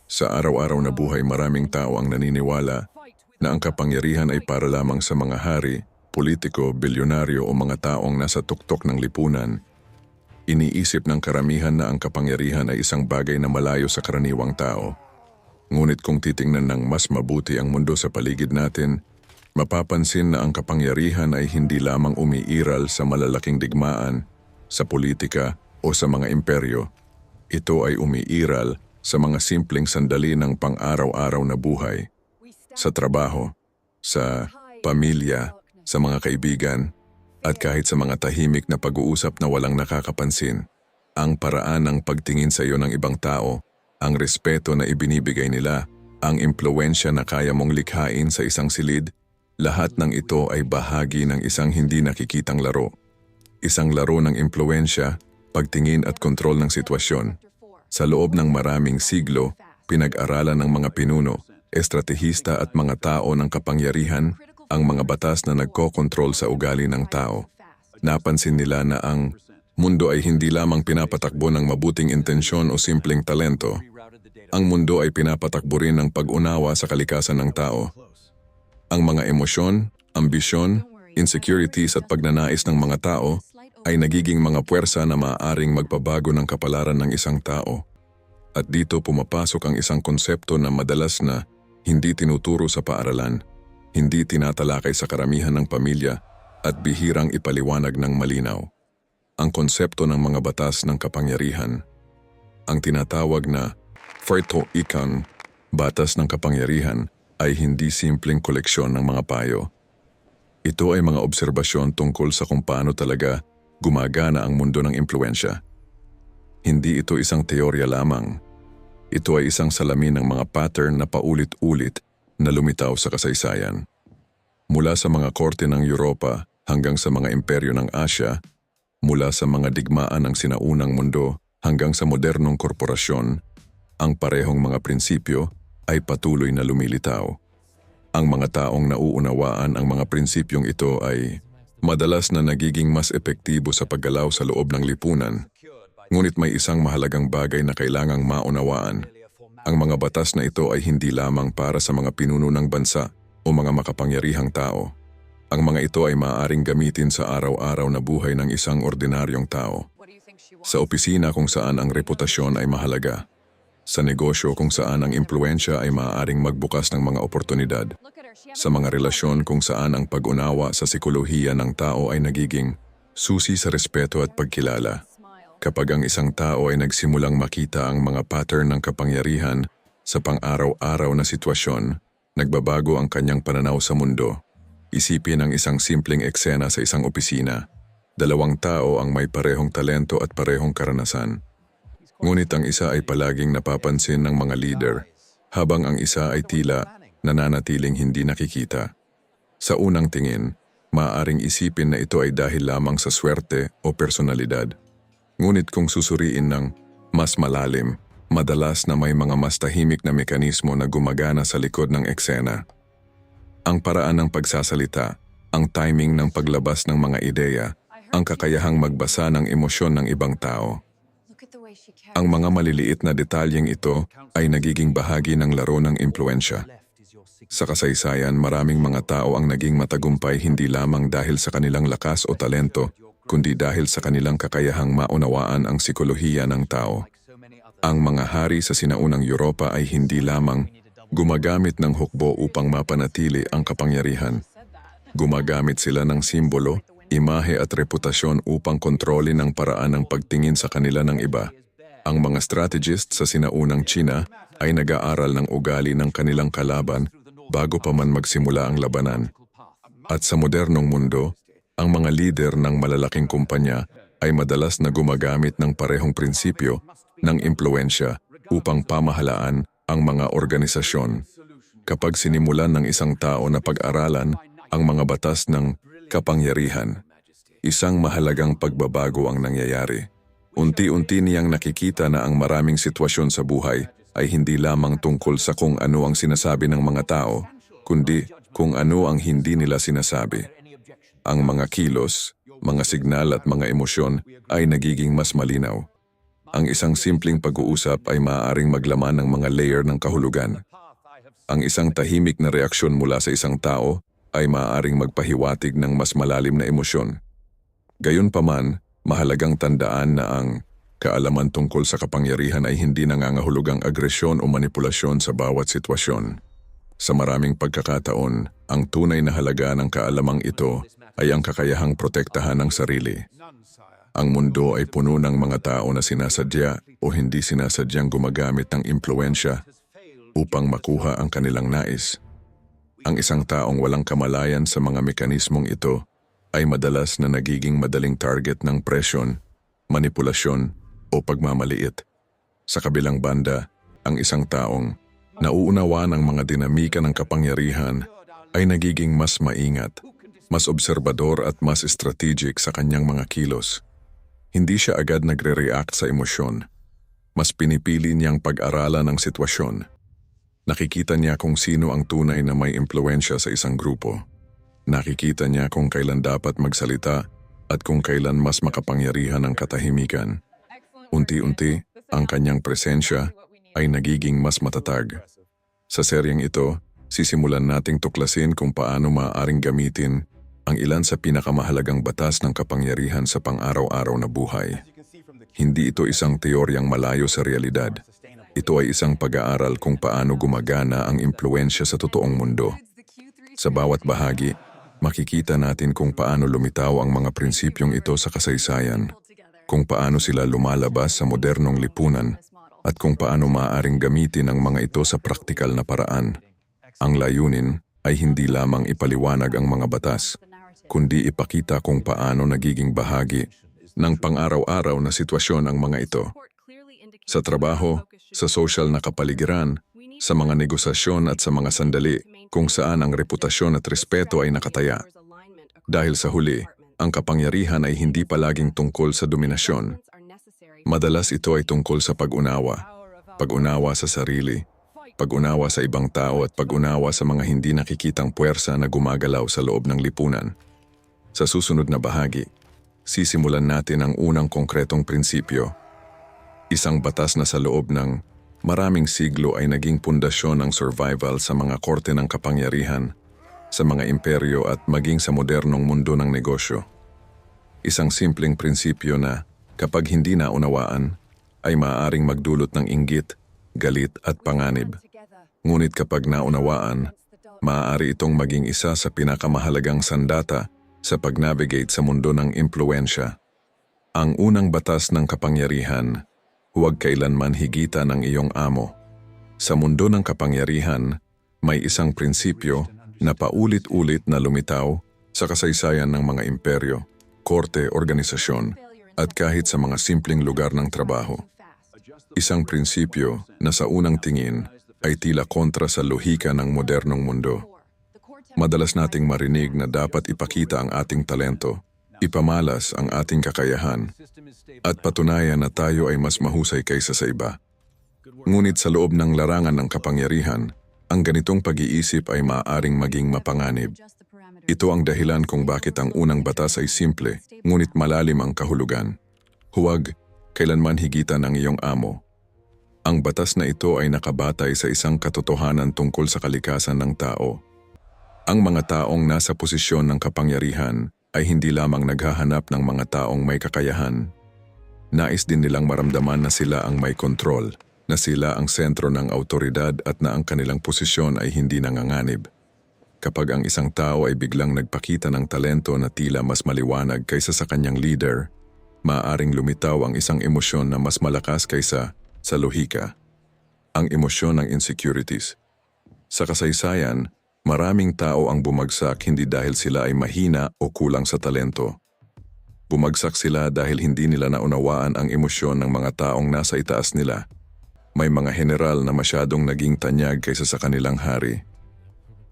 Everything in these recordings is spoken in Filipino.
Sa araw-araw na buhay, maraming tao ang naniniwala na ang kapangyarihan ay para lamang sa mga hari, politiko, bilyonaryo o mga taong nasa tuktok ng lipunan. Iniisip ng karamihan na ang kapangyarihan ay isang bagay na malayo sa karaniwang tao. Ngunit kung titingnan ng mas mabuti ang mundo sa paligid natin, mapapansin na ang kapangyarihan ay hindi lamang umiiral sa malalaking digmaan, sa politika o sa mga imperyo. Ito ay umiiral sa mga simpleng sandali ng pang-araw-araw na buhay, sa trabaho, sa pamilya, sa mga kaibigan, at kahit sa mga tahimik na pag-uusap na walang nakakapansin. Ang paraan ng pagtingin sa iyo ng ibang tao, ang respeto na ibinibigay nila, ang impluwensya na kaya mong likhain sa isang silid, lahat ng ito ay bahagi ng isang hindi nakikitang laro. Isang laro ng impluwensya, pagtingin at kontrol ng sitwasyon. Sa loob ng maraming siglo, pinag-aralan ng mga pinuno, estratehista at mga tao ng kapangyarihan ang mga batas na nagkokontrol sa ugali ng tao. Napansin nila na ang mundo ay hindi lamang pinapatakbo ng mabuting intensyon o simpleng talento. Ang mundo ay pinapatakbo rin ng pag-unawa sa kalikasan ng tao. Ang mga emosyon, ambisyon, insecurities at pagnanais ng mga tao ay nagiging mga puwersa na maaaring magpabago ng kapalaran ng isang tao. At dito pumapasok ang isang konsepto na madalas na hindi tinuturo sa paaralan, hindi tinatalakay sa karamihan ng pamilya at bihirang ipaliwanag ng malinaw. Ang konsepto ng mga batas ng kapangyarihan. Ang tinatawag na Ferto Ikan, batas ng kapangyarihan, ay hindi simpleng koleksyon ng mga payo. Ito ay mga obserbasyon tungkol sa kung paano talaga gumagana ang mundo ng impluwensya. Hindi ito isang teorya lamang. Ito ay isang salamin ng mga pattern na paulit-ulit na lumitaw sa kasaysayan. Mula sa mga korte ng Europa hanggang sa mga imperyo ng Asya, mula sa mga digmaan ng sinaunang mundo hanggang sa modernong korporasyon, ang parehong mga prinsipyo ay patuloy na lumilitaw. Ang mga taong nauunawaan ang mga prinsipyong ito ay madalas na nagiging mas epektibo sa paggalaw sa loob ng lipunan. Ngunit may isang mahalagang bagay na kailangang maunawaan. Ang mga batas na ito ay hindi lamang para sa mga pinuno ng bansa o mga makapangyarihang tao. Ang mga ito ay maaaring gamitin sa araw-araw na buhay ng isang ordinaryong tao. Sa opisina kung saan ang reputasyon ay mahalaga. Sa negosyo kung saan ang impluwensya ay maaaring magbukas ng mga oportunidad. Sa mga relasyon kung saan ang pag-unawa sa sikolohiya ng tao ay nagiging susi sa respeto at pagkilala. Kapag ang isang tao ay nagsimulang makita ang mga pattern ng kapangyarihan sa pang-araw-araw na sitwasyon, nagbabago ang kanyang pananaw sa mundo. Isipin ang isang simpleng eksena sa isang opisina. Dalawang tao ang may parehong talento at parehong karanasan. Ngunit ang isa ay palaging napapansin ng mga leader, habang ang isa ay tila nananatiling hindi nakikita. Sa unang tingin, maaaring isipin na ito ay dahil lamang sa swerte o personalidad. Ngunit kung susuriin ng mas malalim, madalas na may mga mas tahimik na mekanismo na gumagana sa likod ng eksena. Ang paraan ng pagsasalita, ang timing ng paglabas ng mga ideya, ang kakayahang magbasa ng emosyon ng ibang tao. Ang mga maliliit na detalyeng ito ay nagiging bahagi ng laro ng impluwensya. Sa kasaysayan, maraming mga tao ang naging matagumpay hindi lamang dahil sa kanilang lakas o talento, kundi dahil sa kanilang kakayahang maunawaan ang sikolohiya ng tao. Ang mga hari sa sinaunang Europa ay hindi lamang gumagamit ng hukbo upang mapanatili ang kapangyarihan. Gumagamit sila ng simbolo, imahe at reputasyon upang kontrolin ang paraan ng pagtingin sa kanila ng iba. Ang mga strategist sa sinaunang China ay nag-aaral ng ugali ng kanilang kalaban bago pa man magsimula ang labanan. At sa modernong mundo, ang mga lider ng malalaking kumpanya ay madalas na gumagamit ng parehong prinsipyo ng impluwensya upang pamahalaan ang mga organisasyon. Kapag sinimulan ng isang tao na pag-aralan ang mga batas ng kapangyarihan, isang mahalagang pagbabago ang nangyayari. Unti-unti niyang nakikita na ang maraming sitwasyon sa buhay ay hindi lamang tungkol sa kung ano ang sinasabi ng mga tao, kundi kung ano ang hindi nila sinasabi. Ang mga kilos, mga signal at mga emosyon ay nagiging mas malinaw. Ang isang simpleng pag-uusap ay maaaring maglaman ng mga layer ng kahulugan. Ang isang tahimik na reaksyon mula sa isang tao ay maaaring magpahiwatig ng mas malalim na emosyon. Gayunpaman, mahalagang tandaan na ang kaalaman tungkol sa kapangyarihan ay hindi nangangahulugang agresyon o manipulasyon sa bawat sitwasyon. Sa maraming pagkakataon, ang tunay na halaga ng kaalamang ito ay ang kakayahang protektahan ng sarili. Ang mundo ay puno ng mga tao na sinasadya o hindi sinasadyang gumagamit ng impluensya upang makuha ang kanilang nais. Ang isang taong walang kamalayan sa mga mekanismong ito ay madalas na nagiging madaling target ng presyon, manipulasyon o pagmamaliit. Sa kabilang banda, ang isang taong nauunawa ng mga dinamika ng kapangyarihan ay nagiging mas maingat, mas obserbador at mas strategic sa kanyang mga kilos. Hindi siya agad nagre-react sa emosyon. Mas pinipili niyang pag-aralan ang sitwasyon. Nakikita niya kung sino ang tunay na may impluensya sa isang grupo. Nakikita niya kung kailan dapat magsalita at kung kailan mas makapangyarihan ang katahimikan. Unti-unti, ang kanyang presensya ay nagiging mas matatag. Sa seryeng ito, sisimulan nating tuklasin kung paano maaaring gamitin ang ilan sa pinakamahalagang batas ng kapangyarihan sa pang-araw-araw na buhay. Hindi ito isang teoryang malayo sa realidad. Ito ay isang pag-aaral kung paano gumagana ang impluensya sa totoong mundo. Sa bawat bahagi, makikita natin kung paano lumitaw ang mga prinsipyong ito sa kasaysayan, kung paano sila lumalabas sa modernong lipunan, at kung paano maaaring gamitin ang mga ito sa praktikal na paraan. Ang layunin ay hindi lamang ipaliwanag ang mga batas, kundi ipakita kung paano nagiging bahagi ng pang-araw-araw na sitwasyon ang mga ito. Sa trabaho, sa social na kapaligiran, sa mga negosasyon at sa mga sandali kung saan ang reputasyon at respeto ay nakataya. Dahil sa huli, ang kapangyarihan ay hindi palaging tungkol sa dominasyon. Madalas ito ay tungkol sa pag-unawa sa sarili, pag-unawa sa ibang tao at pag-unawa sa mga hindi nakikitang puwersa na gumagalaw sa loob ng lipunan. Sa susunod na bahagi, sisimulan natin ang unang konkretong prinsipyo. Isang batas na sa loob ng maraming siglo ay naging pundasyon ng survival sa mga korte ng kapangyarihan, sa mga imperyo at maging sa modernong mundo ng negosyo. Isang simpleng prinsipyo na kapag hindi naunawaan, ay maaaring magdulot ng inggit, galit at panganib. Ngunit kapag naunawaan, maaari itong maging isa sa pinakamahalagang sandata sa pag-navigate sa mundo ng impluensya. Ang unang batas ng kapangyarihan, huwag kailanman higitan ng iyong amo. Sa mundo ng kapangyarihan, may isang prinsipyo na paulit-ulit na lumitaw sa kasaysayan ng mga imperyo, korte, organisasyon, at kahit sa mga simpleng lugar ng trabaho. Isang prinsipyo na sa unang tingin ay tila kontra sa lohika ng modernong mundo. Madalas nating marinig na dapat ipakita ang ating talento, ipamalas ang ating kakayahan, at patunayan na tayo ay mas mahusay kaysa sa iba. Ngunit sa loob ng larangan ng kapangyarihan, ang ganitong pag-iisip ay maaaring maging mapanganib. Ito ang dahilan kung bakit ang unang batas ay simple, ngunit malalim ang kahulugan. Huwag kailanman higitan ang iyong amo. Ang batas na ito ay nakabatay sa isang katotohanan tungkol sa kalikasan ng tao. Ang mga taong nasa posisyon ng kapangyarihan ay hindi lamang naghahanap ng mga taong may kakayahan. Nais din nilang maramdaman na sila ang may kontrol, na sila ang sentro ng awtoridad at na ang kanilang posisyon ay hindi nanganganib. Kapag ang isang tao ay biglang nagpakita ng talento na tila mas maliwanag kaysa sa kanyang leader, maaaring lumitaw ang isang emosyon na mas malakas kaysa sa lohika. Ang emosyon ng insecurities. Sa kasaysayan, maraming tao ang bumagsak hindi dahil sila ay mahina o kulang sa talento. Bumagsak sila dahil hindi nila naunawaan ang emosyon ng mga taong nasa itaas nila. May mga general na masyadong naging tanyag kaysa sa kanilang hari.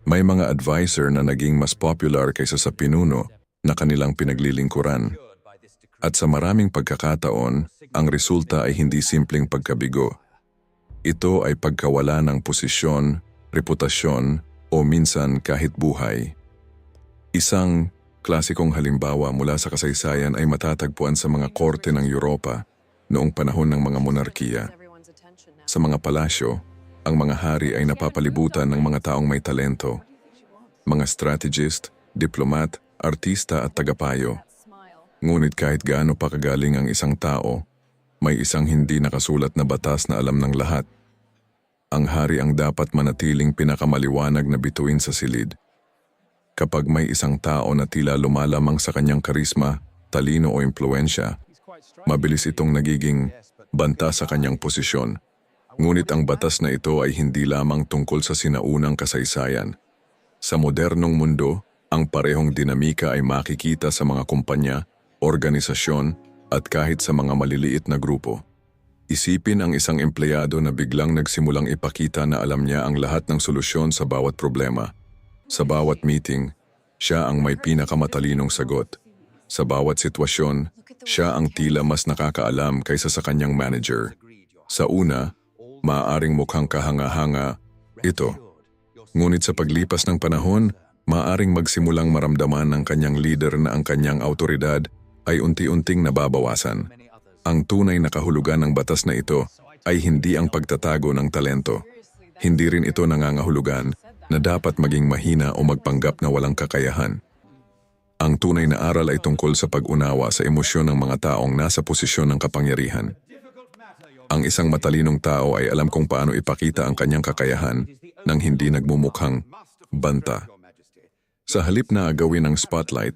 May mga advisor na naging mas popular kaysa sa pinuno na kanilang pinaglilingkuran. At sa maraming pagkakataon, ang resulta ay hindi simpleng pagkabigo. Ito ay pagkawala ng posisyon, reputasyon, o minsan kahit buhay. Isang klasikong halimbawa mula sa kasaysayan ay matatagpuan sa mga korte ng Europa, noong panahon ng mga monarkiya. Sa mga palasyo, ang mga hari ay napapalibutan ng mga taong may talento, mga strategist, diplomat, artista at tagapayo. Ngunit kahit gaano pa kagaling ang isang tao, may isang hindi nakasulat na batas na alam ng lahat. Ang hari ang dapat manatiling pinakamaliwanag na bituin sa silid. Kapag may isang tao na tila lumalamang sa kanyang karisma, talino o impluensya, mabilis itong nagiging banta sa kanyang posisyon. Ngunit ang batas na ito ay hindi lamang tungkol sa sinaunang kasaysayan. Sa modernong mundo, ang parehong dinamika ay makikita sa mga kumpanya, organisasyon, at kahit sa mga maliliit na grupo. Isipin ang isang empleyado na biglang nagsimulang ipakita na alam niya ang lahat ng solusyon sa bawat problema. Sa bawat meeting, siya ang may pinakamatalinong sagot. Sa bawat sitwasyon, siya ang tila mas nakakaalam kaysa sa kanyang manager. Sa una, maaaring mukhang kahanga-hanga ito. Ngunit sa paglipas ng panahon, maaaring magsimulang maramdaman ng kanyang leader na ang kanyang autoridad ay unti-unting nababawasan. Ang tunay na kahulugan ng batas na ito ay hindi ang pagtatago ng talento. Hindi rin ito nangangahulugan na dapat maging mahina o magpanggap na walang kakayahan. Ang tunay na aral ay tungkol sa pag-unawa sa emosyon ng mga taong nasa posisyon ng kapangyarihan. Ang isang matalinong tao ay alam kung paano ipakita ang kanyang kakayahan nang hindi nagmumukhang banta. Sa halip na agawin ng spotlight,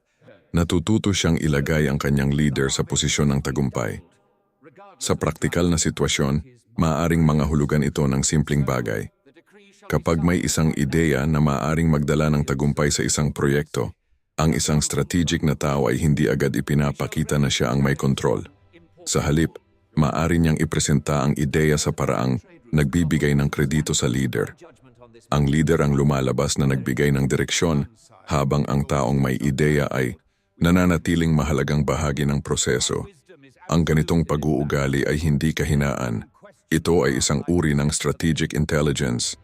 natututo siyang ilagay ang kanyang leader sa posisyon ng tagumpay. Sa praktikal na sitwasyon, maaaring mangahulugan ito ng simpleng bagay. Kapag may isang ideya na maaaring magdala ng tagumpay sa isang proyekto, ang isang strategic na tao ay hindi agad ipinapakita na siya ang may kontrol. Sa halip, maaari niyang ipresenta ang ideya sa paraang nagbibigay ng kredito sa leader. Ang leader ang lumalabas na nagbigay ng direksyon, habang ang taong may ideya ay nananatiling mahalagang bahagi ng proseso. Ang ganitong pag-uugali ay hindi kahinaan. Ito ay isang uri ng strategic intelligence.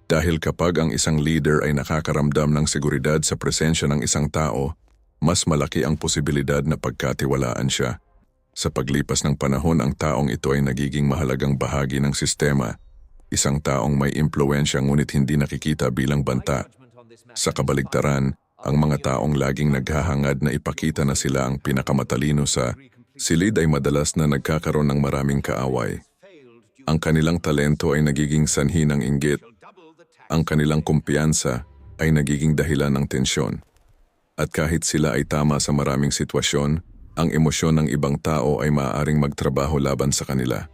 Dahil kapag ang isang leader ay nakakaramdam ng seguridad sa presensya ng isang tao, mas malaki ang posibilidad na pagkatiwalaan siya. Sa paglipas ng panahon, ang taong ito ay nagiging mahalagang bahagi ng sistema. Isang taong may impluensya ngunit hindi nakikita bilang banta. Sa kabaligtaran, ang mga taong laging naghahangad na ipakita na sila ang pinakamatalino sa silid ay madalas na nagkakaroon ng maraming kaaway. Ang kanilang talento ay nagiging sanhi ng inggit. Ang kanilang kumpiyansa ay nagiging dahilan ng tensyon. At kahit sila ay tama sa maraming sitwasyon, ang emosyon ng ibang tao ay maaaring magtrabaho laban sa kanila.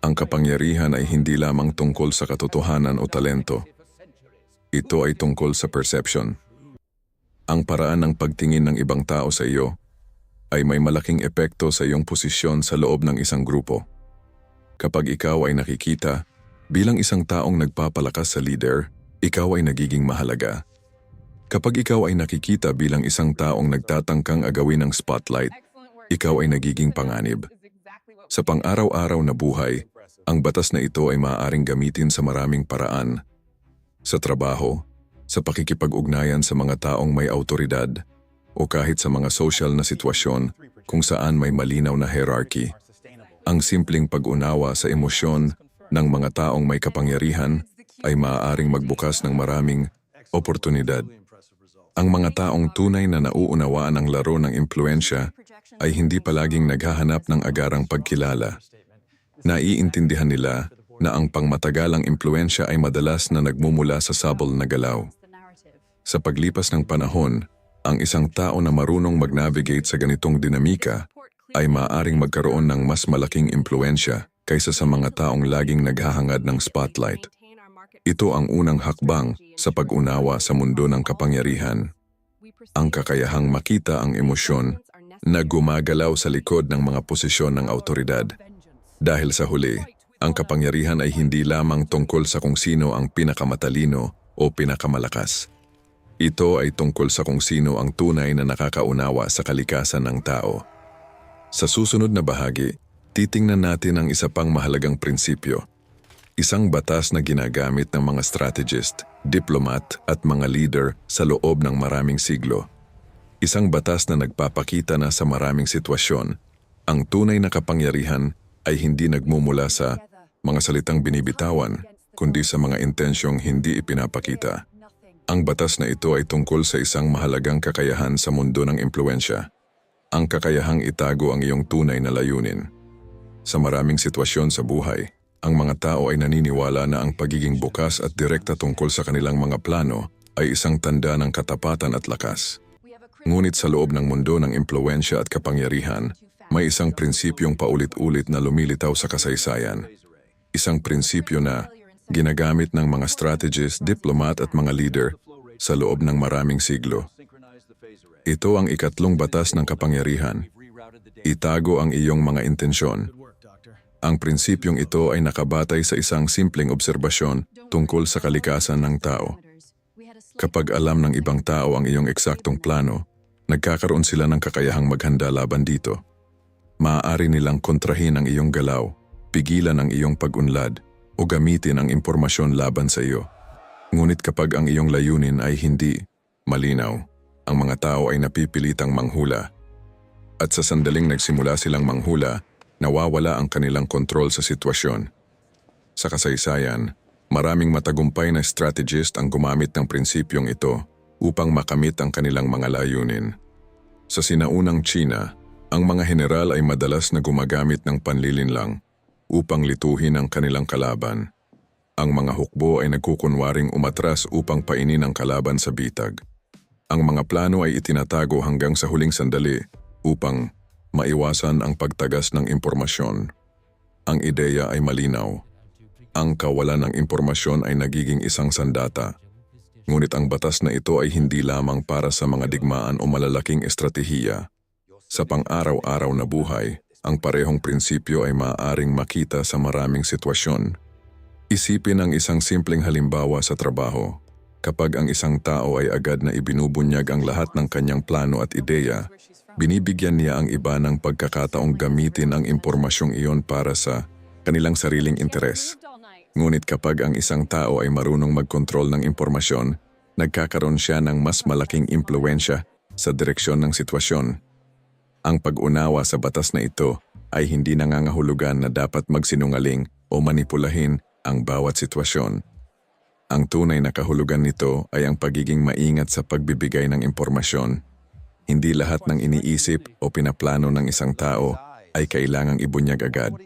Ang kapangyarihan ay hindi lamang tungkol sa katotohanan o talento. Ito ay tungkol sa perception. Ang paraan ng pagtingin ng ibang tao sa iyo ay may malaking epekto sa iyong posisyon sa loob ng isang grupo. Kapag ikaw ay nakikita bilang isang taong nagpapalakas sa leader, ikaw ay nagiging mahalaga. Kapag ikaw ay nakikita bilang isang taong nagtatangkang agawin ng spotlight, ikaw ay nagiging panganib. Sa pang-araw-araw na buhay, ang batas na ito ay maaaring gamitin sa maraming paraan. Sa trabaho, sa pakikipag-ugnayan sa mga taong may autoridad, o kahit sa mga social na sitwasyon kung saan may malinaw na hierarchy. Ang simpleng pag-unawa sa emosyon ng mga taong may kapangyarihan ay maaaring magbukas ng maraming oportunidad. Ang mga taong tunay na nauunawaan ang laro ng impluensya ay hindi palaging naghahanap ng agarang pagkilala. Naiintindihan nila na ang pangmatagalang impluensya ay madalas na nagmumula sa subtle na galaw. Sa paglipas ng panahon, ang isang tao na marunong mag-navigate sa ganitong dinamika ay maaaring magkaroon ng mas malaking impluensya kaysa sa mga taong laging naghahangad ng spotlight. Ito ang unang hakbang sa pag-unawa sa mundo ng kapangyarihan. Ang kakayahang makita ang emosyon na gumagalaw sa likod ng mga posisyon ng autoridad. Dahil sa huli, ang kapangyarihan ay hindi lamang tungkol sa kung sino ang pinakamatalino o pinakamalakas. Ito ay tungkol sa kung sino ang tunay na nakakaunawa sa kalikasan ng tao. Sa susunod na bahagi, titingnan natin ang isa pang mahalagang prinsipyo. Isang batas na ginagamit ng mga strategist, diplomat at mga leader sa loob ng maraming siglo. Isang batas na nagpapakita na sa maraming sitwasyon, Ang tunay na kapangyarihan ay hindi nagmumula sa mga salitang binibitawan, kundi sa mga intensyong hindi ipinapakita. Ang batas na ito ay tungkol sa isang mahalagang kakayahan sa mundo ng impluwensya. Ang kakayahang itago ang iyong tunay na layunin. Sa maraming sitwasyon sa buhay, ang mga tao ay naniniwala na ang pagiging bukas at direkta tungkol sa kanilang mga plano ay isang tanda ng katapatan at lakas. Ngunit sa loob ng mundo ng impluwensya at kapangyarihan, may isang prinsipyong paulit-ulit na lumilitaw sa kasaysayan. Isang prinsipyo na ginagamit ng mga strategist, diplomat at mga leader sa loob ng maraming siglo. Ito ang ikatlong batas ng kapangyarihan. Itago ang iyong mga intensyon. Ang prinsipyong ito ay nakabatay sa isang simpleng obserbasyon tungkol sa kalikasan ng tao. Kapag alam ng ibang tao ang iyong eksaktong plano, nagkakaroon sila ng kakayahang maghanda laban dito. Maaari nilang kontrahin ang iyong galaw, pigilan ang iyong pag-unlad, o gamitin ang impormasyon laban sa iyo. Ngunit kapag ang iyong layunin ay hindi malinaw, ang mga tao ay napipilitang manghula. At sa sandaling nagsimula silang manghula, nawawala ang kanilang kontrol sa sitwasyon. Sa kasaysayan, maraming matagumpay na strategist ang gumamit ng prinsipyong ito upang makamit ang kanilang mga layunin. Sa sinaunang Tsina, ang mga general ay madalas na gumagamit ng panlilinlang upang lituhin ang kanilang kalaban. Ang mga hukbo ay nagkukunwaring umatras upang painin ang kalaban sa bitag. Ang mga plano ay itinatago hanggang sa huling sandali upang maiwasan ang pagtagas ng impormasyon. Ang ideya ay malinaw. Ang kawalan ng impormasyon ay nagiging isang sandata. Ngunit ang batas na ito ay hindi lamang para sa mga digmaan o malalaking estratehiya. Sa pang-araw-araw na buhay, ang parehong prinsipyo ay maaaring makita sa maraming sitwasyon. Isipin ang isang simpleng halimbawa sa trabaho. Kapag ang isang tao ay agad na ibinubunyag ang lahat ng kanyang plano at ideya, binibigyan niya ang iba ng pagkakataong gamitin ang impormasyong iyon para sa kanilang sariling interes. Ngunit kapag ang isang tao ay marunong magkontrol ng impormasyon, nagkakaroon siya ng mas malaking impluwensya sa direksyon ng sitwasyon. Ang pag-unawa sa batas na ito ay hindi nangangahulugan na dapat magsinungaling o manipulahin ang bawat sitwasyon. Ang tunay na kahulugan nito ay ang pagiging maingat sa pagbibigay ng impormasyon. Hindi lahat ng iniisip o pinaplano ng isang tao ay kailangang ibunyag agad.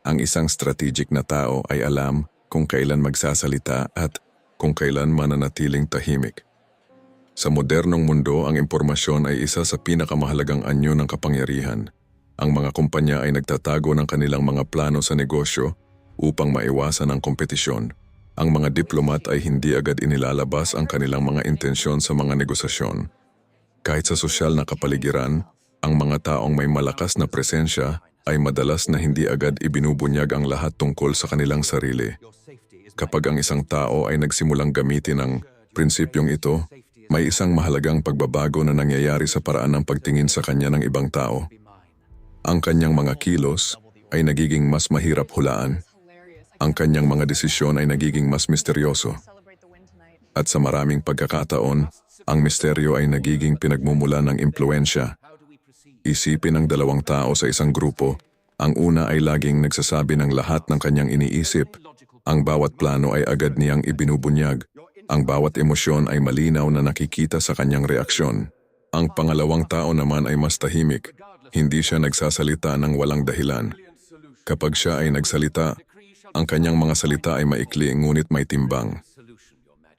Ang isang strategic na tao ay alam kung kailan magsasalita at kung kailan mananatiling tahimik. Sa modernong mundo, ang impormasyon ay isa sa pinakamahalagang anyo ng kapangyarihan. Ang mga kumpanya ay nagtatago ng kanilang mga plano sa negosyo upang maiwasan ang kompetisyon. Ang mga diplomat ay hindi agad inilalabas ang kanilang mga intensyon sa mga negosasyon. Kahit sa sosyal na kapaligiran, ang mga taong may malakas na presensya ay madalas na hindi agad ibinubunyag ang lahat tungkol sa kanilang sarili. Kapag ang isang tao ay nagsimulang gamitin ang prinsipyong ito, may isang mahalagang pagbabago na nangyayari sa paraan ng pagtingin sa kanya ng ibang tao. Ang kanyang mga kilos ay nagiging mas mahirap hulaan. Ang kanyang mga desisyon ay nagiging mas misteryoso. At sa maraming pagkakataon, ang misteryo ay nagiging pinagmumula ng impluwensya. Isipin ang dalawang tao sa isang grupo. Ang una ay laging nagsasabi ng lahat ng kanyang iniisip. Ang bawat plano ay agad niyang ibinubunyag. Ang bawat emosyon ay malinaw na nakikita sa kanyang reaksyon. Ang pangalawang tao naman ay mas tahimik. Hindi siya nagsasalita ng walang dahilan. Kapag siya ay nagsalita, ang kanyang mga salita ay maikli ngunit may timbang.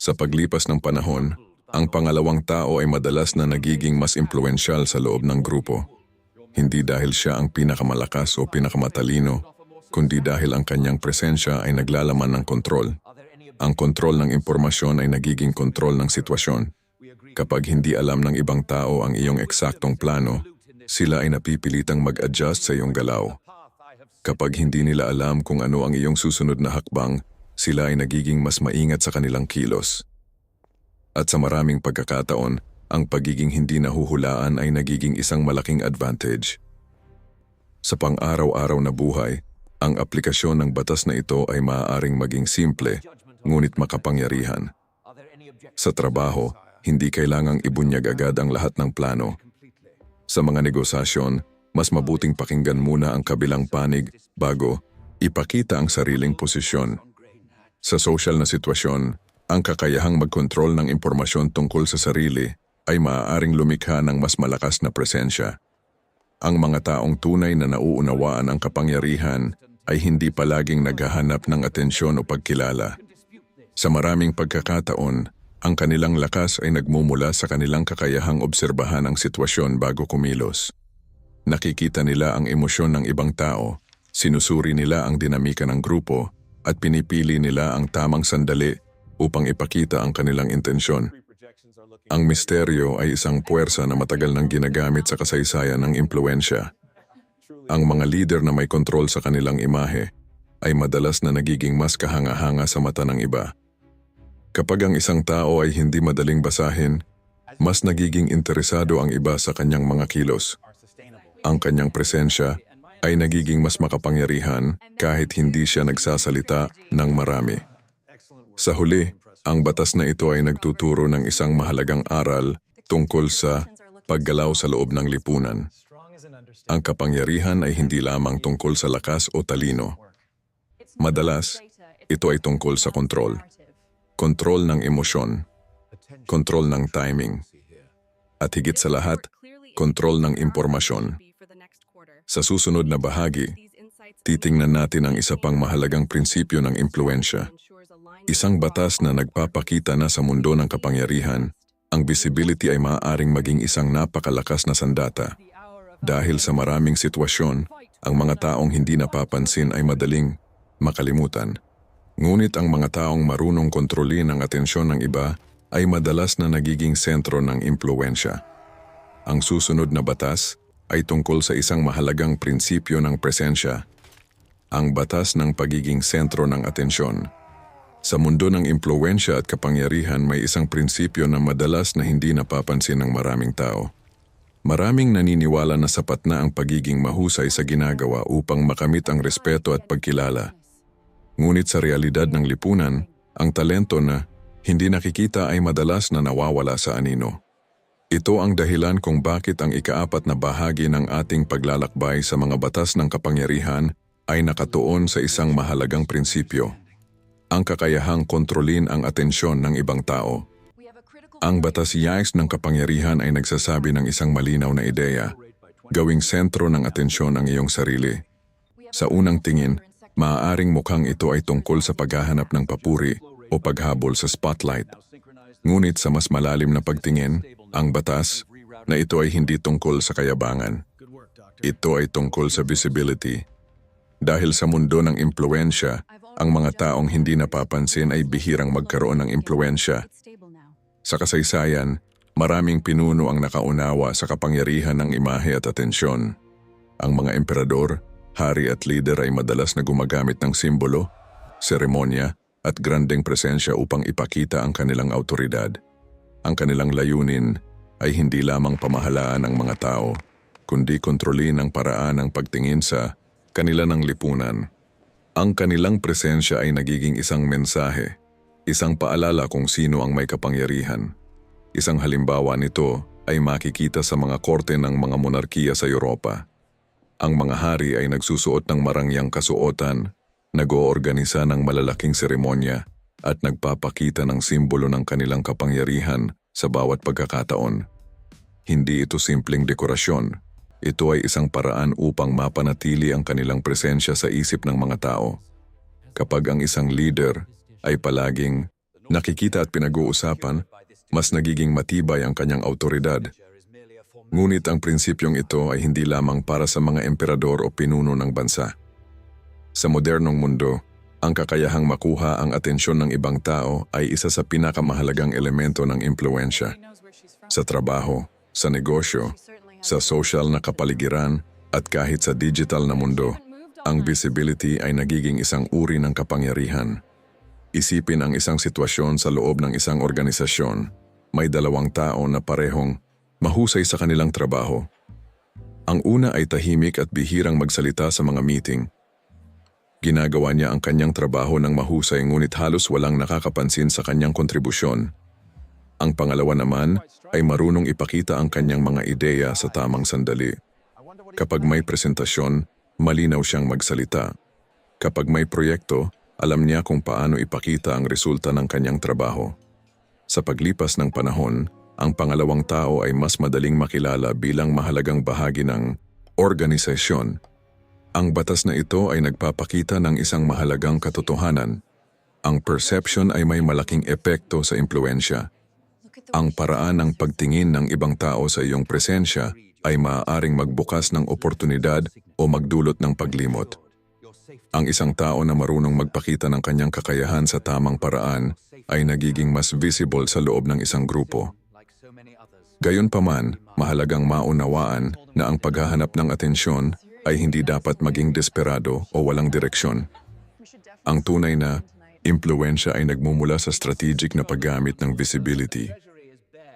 Sa paglipas ng panahon, ang pangalawang tao ay madalas na nagiging mas impluwensyal sa loob ng grupo. Hindi dahil siya ang pinakamalakas o pinakamatalino, kundi dahil ang kanyang presensya ay naglalaman ng kontrol. Ang kontrol ng impormasyon ay nagiging kontrol ng sitwasyon. Kapag hindi alam ng ibang tao ang iyong eksaktong plano, sila ay napipilitang mag-adjust sa iyong galaw. Kapag hindi nila alam kung ano ang iyong susunod na hakbang, sila ay nagiging mas maingat sa kanilang kilos. At sa maraming pagkakataon, ang pagiging hindi nahuhulaan ay nagiging isang malaking advantage. Sa pang-araw-araw na buhay, ang aplikasyon ng batas na ito ay maaaring maging simple, ngunit makapangyarihan. Sa trabaho, hindi kailangang ibunyag agad ang lahat ng plano. Sa mga negosasyon, mas mabuting pakinggan muna ang kabilang panig bago ipakita ang sariling posisyon. Sa social na sitwasyon, ang kakayahang magkontrol ng impormasyon tungkol sa sarili ay maaaring lumikha ng mas malakas na presensya. Ang mga taong tunay na nauunawaan ang kapangyarihan ay hindi palaging naghahanap ng atensyon o pagkilala. Sa maraming pagkakataon, ang kanilang lakas ay nagmumula sa kanilang kakayahang obserbahan ang sitwasyon bago kumilos. Nakikita nila ang emosyon ng ibang tao, sinusuri nila ang dinamika ng grupo, at pinipili nila ang tamang sandali upang ipakita ang kanilang intensyon. Ang misteryo ay isang puwersa na matagal nang ginagamit sa kasaysayan ng impluwensya. Ang mga leader na may kontrol sa kanilang imahe ay madalas na nagiging mas kahanga-hanga sa mata ng iba. Kapag ang isang tao ay hindi madaling basahin, mas nagiging interesado ang iba sa kanyang mga kilos. Ang kanyang presensya ay nagiging mas makapangyarihan kahit hindi siya nagsasalita ng marami. Sa huli, ang batas na ito ay nagtuturo ng isang mahalagang aral tungkol sa paggalaw sa loob ng lipunan. Ang kapangyarihan ay hindi lamang tungkol sa lakas o talino. Madalas, ito ay tungkol sa kontrol. Kontrol ng emosyon, kontrol ng timing, at higit sa lahat, kontrol ng impormasyon. Sa susunod na bahagi, titingnan natin ang isa pang mahalagang prinsipyo ng impluwensya. Isang batas na nagpapakita na sa mundo ng kapangyarihan, ang visibility ay maaaring maging isang napakalakas na sandata. Dahil sa maraming sitwasyon, ang mga taong hindi napapansin ay madaling makalimutan. Ngunit ang mga taong marunong kontrolin ang atensyon ng iba ay madalas na nagiging sentro ng impluwensya. Ang susunod na batas ay tungkol sa isang mahalagang prinsipyo ng presensya, ang batas ng pagiging sentro ng atensyon. Sa mundo ng impluwensya at kapangyarihan, may isang prinsipyo na madalas na hindi napapansin ng maraming tao. Maraming naniniwala na sapat na ang pagiging mahusay sa ginagawa upang makamit ang respeto at pagkilala. Ngunit sa realidad ng lipunan, ang talento na hindi nakikita ay madalas na nawawala sa anino. Ito ang dahilan kung bakit ang ikaapat na bahagi ng ating paglalakbay sa mga batas ng kapangyarihan ay nakatuon sa isang mahalagang prinsipyo. Ang kakayahang kontrolin ang atensyon ng ibang tao. Ang batas yais ng kapangyarihan ay nagsasabi ng isang malinaw na ideya. Gawing sentro ng atensyon ang iyong sarili. Sa unang tingin, maaaring mukhang ito ay tungkol sa paghahanap ng papuri o paghabol sa spotlight. Ngunit sa mas malalim na pagtingin, ang batas na ito ay hindi tungkol sa kayabangan. Ito ay tungkol sa visibility. Dahil sa mundo ng impluwensya, ang mga taong hindi napapansin ay bihirang magkaroon ng impluwensya. Sa kasaysayan, maraming pinuno ang nakaunawa sa kapangyarihan ng imahe at atensyon. Ang mga emperador, hari at lider ay madalas na gumagamit ng simbolo, seremonya at grandeng presensya upang ipakita ang kanilang autoridad. Ang kanilang layunin ay hindi lamang pamahalaan ng mga tao, kundi kontrolin ang paraan ng pagtingin sa kanila ng lipunan. Ang kanilang presensya ay nagiging isang mensahe, isang paalala kung sino ang may kapangyarihan. Isang halimbawa nito ay makikita sa mga korte ng mga monarkiya sa Europa. Ang mga hari ay nagsusuot ng marangyang kasuotan, nag-oorganisa ng malalaking seremonya, at nagpapakita ng simbolo ng kanilang kapangyarihan sa bawat pagkakataon. Hindi ito simpleng dekorasyon. Ito ay isang paraan upang mapanatili ang kanilang presensya sa isip ng mga tao. Kapag ang isang leader ay palaging nakikita at pinag-uusapan, mas nagiging matibay ang kanyang autoridad. Ngunit ang prinsipyong ito ay hindi lamang para sa mga emperador o pinuno ng bansa. Sa modernong mundo, ang kakayahang makuha ang atensyon ng ibang tao ay isa sa pinakamahalagang elemento ng impluwensya. Sa trabaho, sa negosyo, sa social na kapaligiran, at kahit sa digital na mundo, ang visibility ay nagiging isang uri ng kapangyarihan. Isipin ang isang sitwasyon sa loob ng isang organisasyon. May dalawang tao na parehong mahusay sa kanilang trabaho. Ang una ay tahimik at bihirang magsalita sa mga meeting. Ginagawa niya ang kanyang trabaho ng mahusay ngunit halos walang nakakapansin sa kanyang kontribusyon. Ang pangalawa naman ay marunong ipakita ang kanyang mga ideya sa tamang sandali. Kapag may presentasyon, malinaw siyang magsalita. Kapag may proyekto, alam niya kung paano ipakita ang resulta ng kanyang trabaho. Sa paglipas ng panahon, ang pangalawang tao ay mas madaling makilala bilang mahalagang bahagi ng organisasyon. Ang batas na ito ay nagpapakita ng isang mahalagang katotohanan. Ang perception ay may malaking epekto sa impluwensya. Ang paraan ng pagtingin ng ibang tao sa iyong presensya ay maaaring magbukas ng oportunidad o magdulot ng paglimot. Ang isang tao na marunong magpakita ng kanyang kakayahan sa tamang paraan ay nagiging mas visible sa loob ng isang grupo. Gayunpaman, mahalagang maunawaan na ang paghahanap ng atensyon ay hindi dapat maging desperado o walang direksyon. Ang tunay na impluwensya ay nagmumula sa strategic na paggamit ng visibility.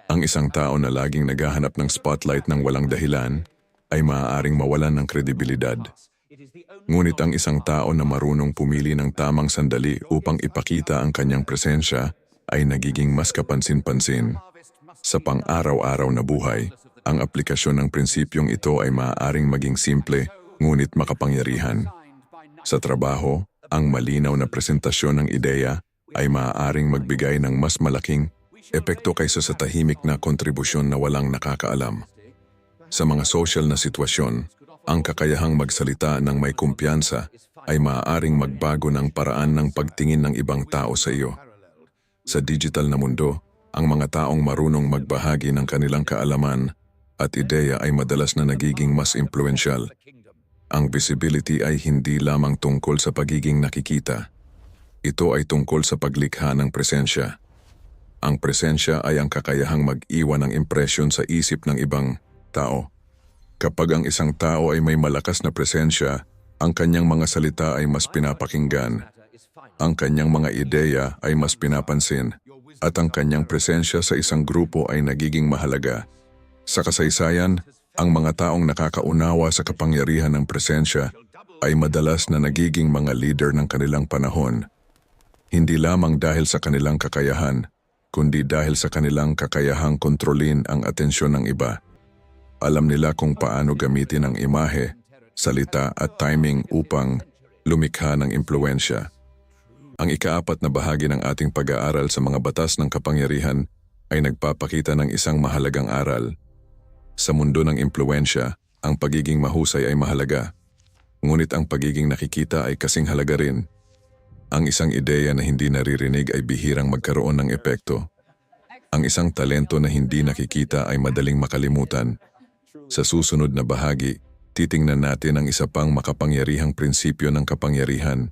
Ang isang tao na laging naghahanap ng spotlight ng walang dahilan ay maaaring mawalan ng kredibilidad. Ngunit ang isang tao na marunong pumili ng tamang sandali upang ipakita ang kanyang presensya ay nagiging mas kapansin-pansin. Sa pang-araw-araw na buhay, ang aplikasyon ng prinsipyong ito ay maaaring maging simple ngunit makapangyarihan. Sa trabaho, ang malinaw na presentasyon ng ideya ay maaaring magbigay ng mas malaking epekto kaysa sa tahimik na kontribusyon na walang nakakaalam. Sa mga social na sitwasyon, ang kakayahang magsalita ng may kumpiyansa ay maaaring magbago ng paraan ng pagtingin ng ibang tao sa iyo. Sa digital na mundo, ang mga taong marunong magbahagi ng kanilang kaalaman at ideya ay madalas na nagiging mas impluwensyal. Ang visibility ay hindi lamang tungkol sa pagiging nakikita. Ito ay tungkol sa paglikha ng presensya. Ang presensya ay ang kakayahang mag-iwan ng impresyon sa isip ng ibang tao. Kapag ang isang tao ay may malakas na presensya, ang kanyang mga salita ay mas pinapakinggan. Ang kanyang mga ideya ay mas pinapansin. At ang kanyang presensya sa isang grupo ay nagiging mahalaga. Sa kasaysayan, ang mga taong nakakaunawa sa kapangyarihan ng presensya ay madalas na nagiging mga leader ng kanilang panahon. Hindi lamang dahil sa kanilang kakayahan, kundi dahil sa kanilang kakayahang kontrolin ang atensyon ng iba. Alam nila kung paano gamitin ang imahe, salita at timing upang lumikha ng impluwensya. Ang ikaapat na bahagi ng ating pag-aaral sa mga batas ng kapangyarihan ay nagpapakita ng isang mahalagang aral. Sa mundo ng impluwensya, ang pagiging mahusay ay mahalaga. Ngunit ang pagiging nakikita ay kasing halaga rin. Ang isang ideya na hindi naririnig ay bihirang magkaroon ng epekto. Ang isang talento na hindi nakikita ay madaling makalimutan. Sa susunod na bahagi, titingnan natin ang isa pang makapangyarihang prinsipyo ng kapangyarihan.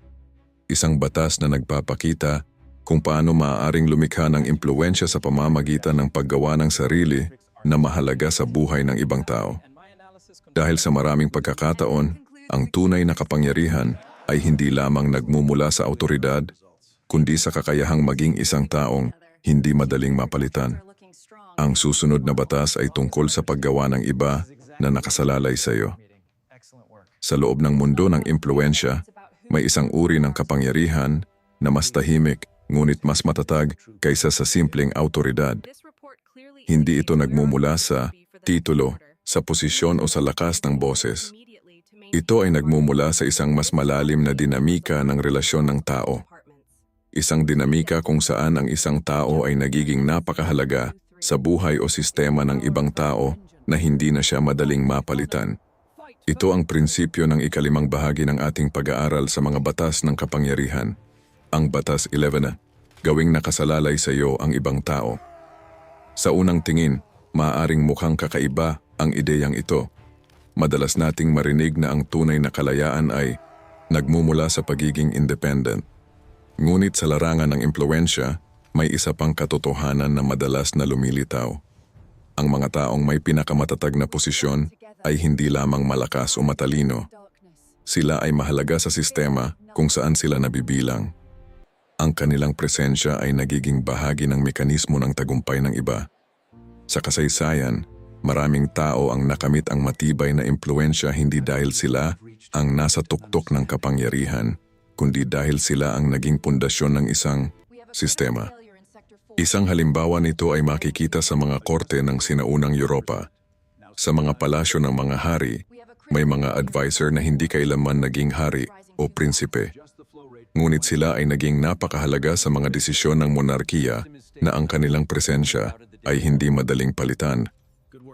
Isang batas na nagpapakita kung paano maaaring lumikha ng impluwensya sa pamamagitan ng paggawa ng sarili na mahalaga sa buhay ng ibang tao. Dahil sa maraming pagkakataon, ang tunay na kapangyarihan ay hindi lamang nagmumula sa awtoridad, kundi sa kakayahang maging isang taong hindi madaling mapalitan. Ang susunod na batas ay tungkol sa paggawa ng iba na nakasalalay sa iyo. Sa loob ng mundo ng impluwensya, may isang uri ng kapangyarihan na mas tahimik ngunit mas matatag kaysa sa simpleng awtoridad. Hindi ito nagmumula sa titulo, sa posisyon o sa lakas ng boses. Ito ay nagmumula sa isang mas malalim na dinamika ng relasyon ng tao. Isang dinamika kung saan ang isang tao ay nagiging napakahalaga sa buhay o sistema ng ibang tao na hindi na siya madaling mapalitan. Ito ang prinsipyo ng ikalimang bahagi ng ating pag-aaral sa mga batas ng kapangyarihan. Ang Batas 11, gawing nakasalalay sa iyo ang ibang tao. Sa unang tingin, maaaring mukhang kakaiba ang ideyang ito. Madalas nating marinig na ang tunay na kalayaan ay nagmumula sa pagiging independent. Ngunit sa larangan ng impluwensya, may isa pang katotohanan na madalas na lumilitaw. Ang mga taong may pinakamatatag na posisyon ay hindi lamang malakas o matalino. Sila ay mahalaga sa sistema kung saan sila nabibilang. Ang kanilang presensya ay nagiging bahagi ng mekanismo ng tagumpay ng iba. Sa kasaysayan, maraming tao ang nakamit ang matibay na impluwensya hindi dahil sila ang nasa tuktok ng kapangyarihan, kundi dahil sila ang naging pundasyon ng isang sistema. Isang halimbawa nito ay makikita sa mga korte ng sinaunang Europa. Sa mga palasyo ng mga hari, May mga advisor na hindi kailanman naging hari o prinsipe. Ngunit sila ay naging napakahalaga sa mga desisyon ng monarkiya na ang kanilang presensya ay hindi madaling palitan.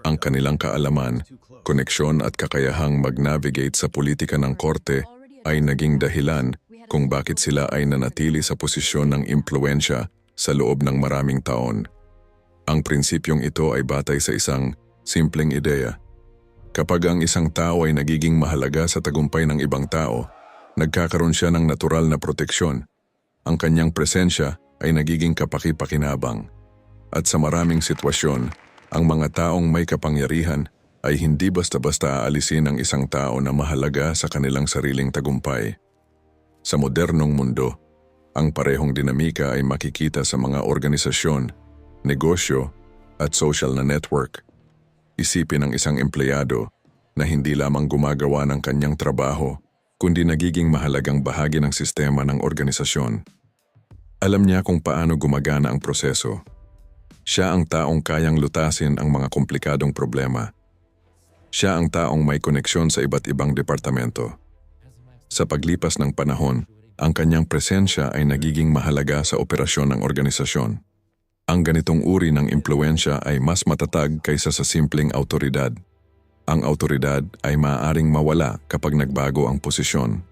Ang kanilang kaalaman, koneksyon at kakayahang mag-navigate sa politika ng korte ay naging dahilan kung bakit sila ay nanatili sa posisyon ng impluensya sa loob ng maraming taon. Ang prinsipyong ito ay batay sa isang simpleng ideya. Kapag ang isang tao ay nagiging mahalaga sa tagumpay ng ibang tao, nagkakaroon siya ng natural na proteksyon. Ang kanyang presensya ay nagiging kapaki-pakinabang. At sa maraming sitwasyon, ang mga taong may kapangyarihan ay hindi basta-basta aalisin ang isang tao na mahalaga sa kanilang sariling tagumpay. Sa modernong mundo, ang parehong dinamika ay makikita sa mga organisasyon, negosyo, at social na network. Isipin ang isang empleyado na hindi lamang gumagawa ng kanyang trabaho, kundi nagiging mahalagang bahagi ng sistema ng organisasyon. Alam niya kung paano gumagana ang proseso. Siya ang taong kayang lutasin ang mga komplikadong problema. Siya ang taong may koneksyon sa iba't ibang departamento. Sa paglipas ng panahon, ang kanyang presensya ay nagiging mahalaga sa operasyon ng organisasyon. Ang ganitong uri ng impluensya ay mas matatag kaysa sa simpleng awtoridad. Ang awtoridad ay maaaring mawala kapag nagbago ang posisyon.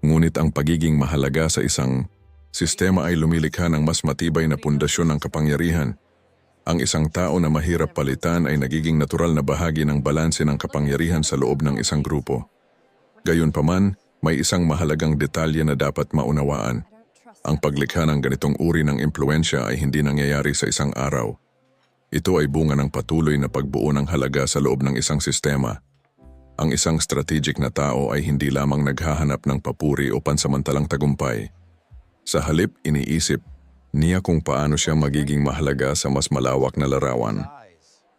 Ngunit ang pagiging mahalaga sa isang sistema ay lumilikha ng mas matibay na pundasyon ng kapangyarihan. Ang isang tao na mahirap palitan ay nagiging natural na bahagi ng balanse ng kapangyarihan sa loob ng isang grupo. Gayunpaman, may isang mahalagang detalye na dapat maunawaan. Ang paglikha ng ganitong uri ng impluensya ay hindi nangyayari sa isang araw. Ito ay bunga ng patuloy na pagbuo ng halaga sa loob ng isang sistema. Ang isang strategic na tao ay hindi lamang naghahanap ng papuri o pansamantalang tagumpay. Sa halip, iniisip niya kung paano siya magiging mahalaga sa mas malawak na larawan.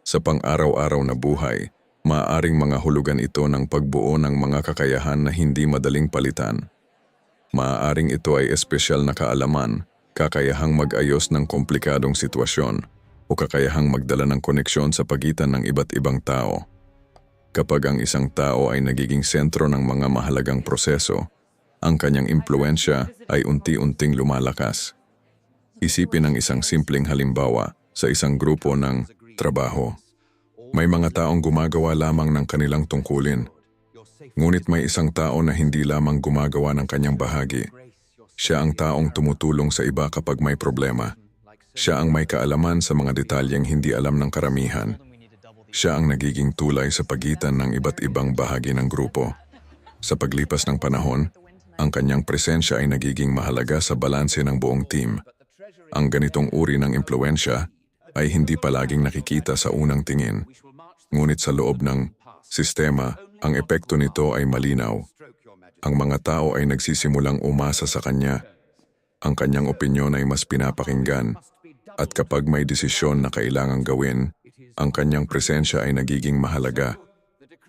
Sa pang-araw-araw na buhay, maaaring mga hulugan ito ng pagbuo ng mga kakayahan na hindi madaling palitan. Maaaring ito ay espesyal na kaalaman, kakayahang mag-ayos ng komplikadong sitwasyon, o kakayahang magdala ng koneksyon sa pagitan ng iba't ibang tao. Kapag ang isang tao ay nagiging sentro ng mga mahalagang proseso, ang kanyang impluensya ay unti-unting lumalakas. Isipin ang isang simpleng halimbawa sa isang grupo ng trabaho. May mga taong gumagawa lamang ng kanilang tungkulin. Ngunit may isang tao na hindi lamang gumagawa ng kanyang bahagi. Siya ang taong tumutulong sa iba kapag may problema. Siya ang may kaalaman sa mga detalyeng hindi alam ng karamihan. Siya ang nagiging tulay sa pagitan ng iba't ibang bahagi ng grupo. Sa paglipas ng panahon, ang kanyang presensya ay nagiging mahalaga sa balanse ng buong team. Ang ganitong uri ng impluensya ay hindi palaging nakikita sa unang tingin. Ngunit sa loob ng sistema, ang epekto nito ay malinaw. Ang mga tao ay nagsisimulang umasa sa kanya. Ang kanyang opinyon ay mas pinapakinggan. At kapag may desisyon na kailangang gawin, ang kanyang presensya ay nagiging mahalaga.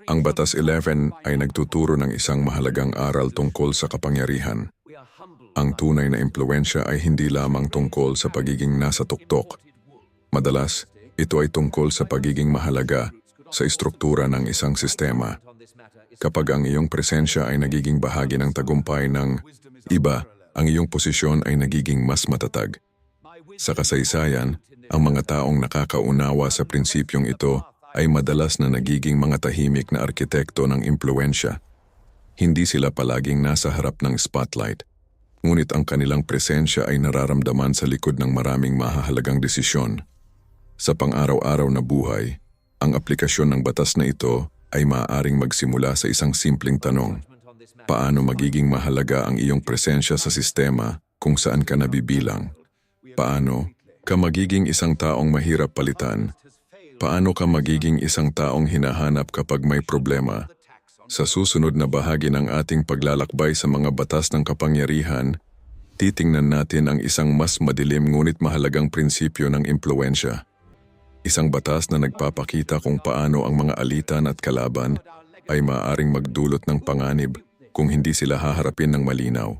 Ang Batas 11 ay nagtuturo ng isang mahalagang aral tungkol sa kapangyarihan. Ang tunay na impluensya ay hindi lamang tungkol sa pagiging nasa tuktok. Madalas, ito ay tungkol sa pagiging mahalaga sa istruktura ng isang sistema. Kapag ang iyong presensya ay nagiging bahagi ng tagumpay ng iba, ang iyong posisyon ay nagiging mas matatag. Sa kasaysayan, ang mga taong nakakaunawa sa prinsipyong ito ay madalas na nagiging mga tahimik na arkitekto ng impluensya. Hindi sila palaging nasa harap ng spotlight, ngunit ang kanilang presensya ay nararamdaman sa likod ng maraming mahahalagang desisyon. Sa pang-araw-araw na buhay, ang aplikasyon ng batas na ito ay maaaring magsimula sa isang simpleng tanong. Paano magiging mahalaga ang iyong presensya sa sistema kung saan ka nabibilang? Paano ka magiging isang taong mahirap palitan? Paano ka magiging isang taong hinahanap kapag may problema? Sa susunod na bahagi ng ating paglalakbay sa mga batas ng kapangyarihan, titingnan natin ang isang mas madilim ngunit mahalagang prinsipyo ng impluensya. Isang batas na nagpapakita kung paano ang mga alitan at kalaban ay maaaring magdulot ng panganib kung hindi sila haharapin ng malinaw.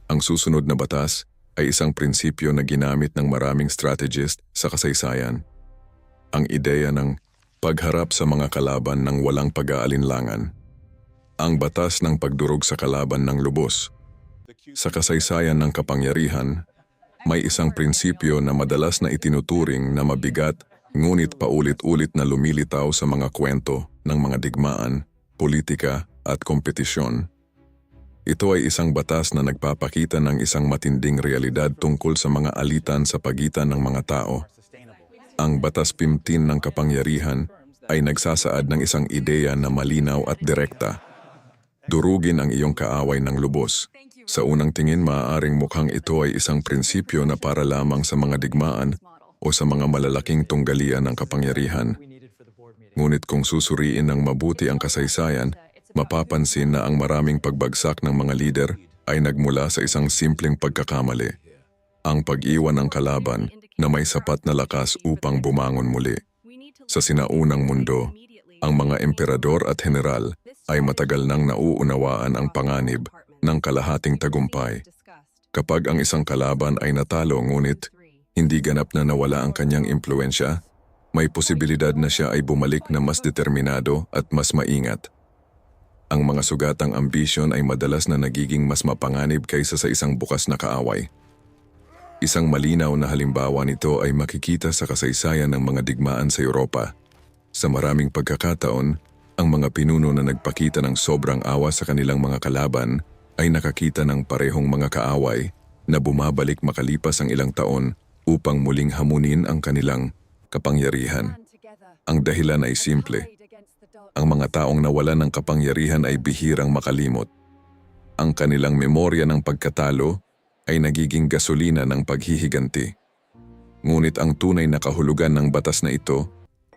Ang susunod na batas ay isang prinsipyo na ginamit ng maraming strategist sa kasaysayan. Ang ideya ng pagharap sa mga kalaban ng walang pag-aalinlangan. Ang batas ng pagdurog sa kalaban ng lubos. Sa kasaysayan ng kapangyarihan, may isang prinsipyo na madalas na itinuturing na mabigat ngunit paulit-ulit na lumilitaw sa mga kwento ng mga digmaan, politika at kompetisyon. Ito ay isang batas na nagpapakita ng isang matinding realidad tungkol sa mga alitan sa pagitan ng mga tao. Ang batas 15 ng kapangyarihan ay nagsasaad ng isang ideya na malinaw at direkta. Durugin ang iyong kaaway ng lubos. Sa unang tingin, maaaring mukhang ito ay isang prinsipyo na para lamang sa mga digmaan o sa mga malalaking tunggalian ng kapangyarihan. Ngunit kung susuriin ng mabuti ang kasaysayan, mapapansin na ang maraming pagbagsak ng mga lider ay nagmula sa isang simpleng pagkakamali. Ang pag-iwan ng kalaban na may sapat na lakas upang bumangon muli. Sa sinaunang mundo, ang mga emperador at general ay matagal nang nauunawaan ang panganib ng kalahating tagumpay. Kapag ang isang kalaban ay natalo ngunit hindi ganap na nawala ang kanyang impluensya, may posibilidad na siya ay bumalik na mas determinado at mas maingat. Ang mga sugatang ambisyon ay madalas na nagiging mas mapanganib kaysa sa isang bukas na kaaway. Isang malinaw na halimbawa nito ay makikita sa kasaysayan ng mga digmaan sa Europa. Sa maraming pagkakataon, ang mga pinuno na nagpakita ng sobrang awa sa kanilang mga kalaban ay nakakita ng parehong mga kaaway na bumabalik makalipas ang ilang taon upang muling hamunin ang kanilang kapangyarihan. Ang dahilan ay simple. Ang mga taong nawalan ng kapangyarihan ay bihirang makalimot. Ang kanilang memorya ng pagkatalo ay nagiging gasolina ng paghihiganti. Ngunit ang tunay na kahulugan ng batas na ito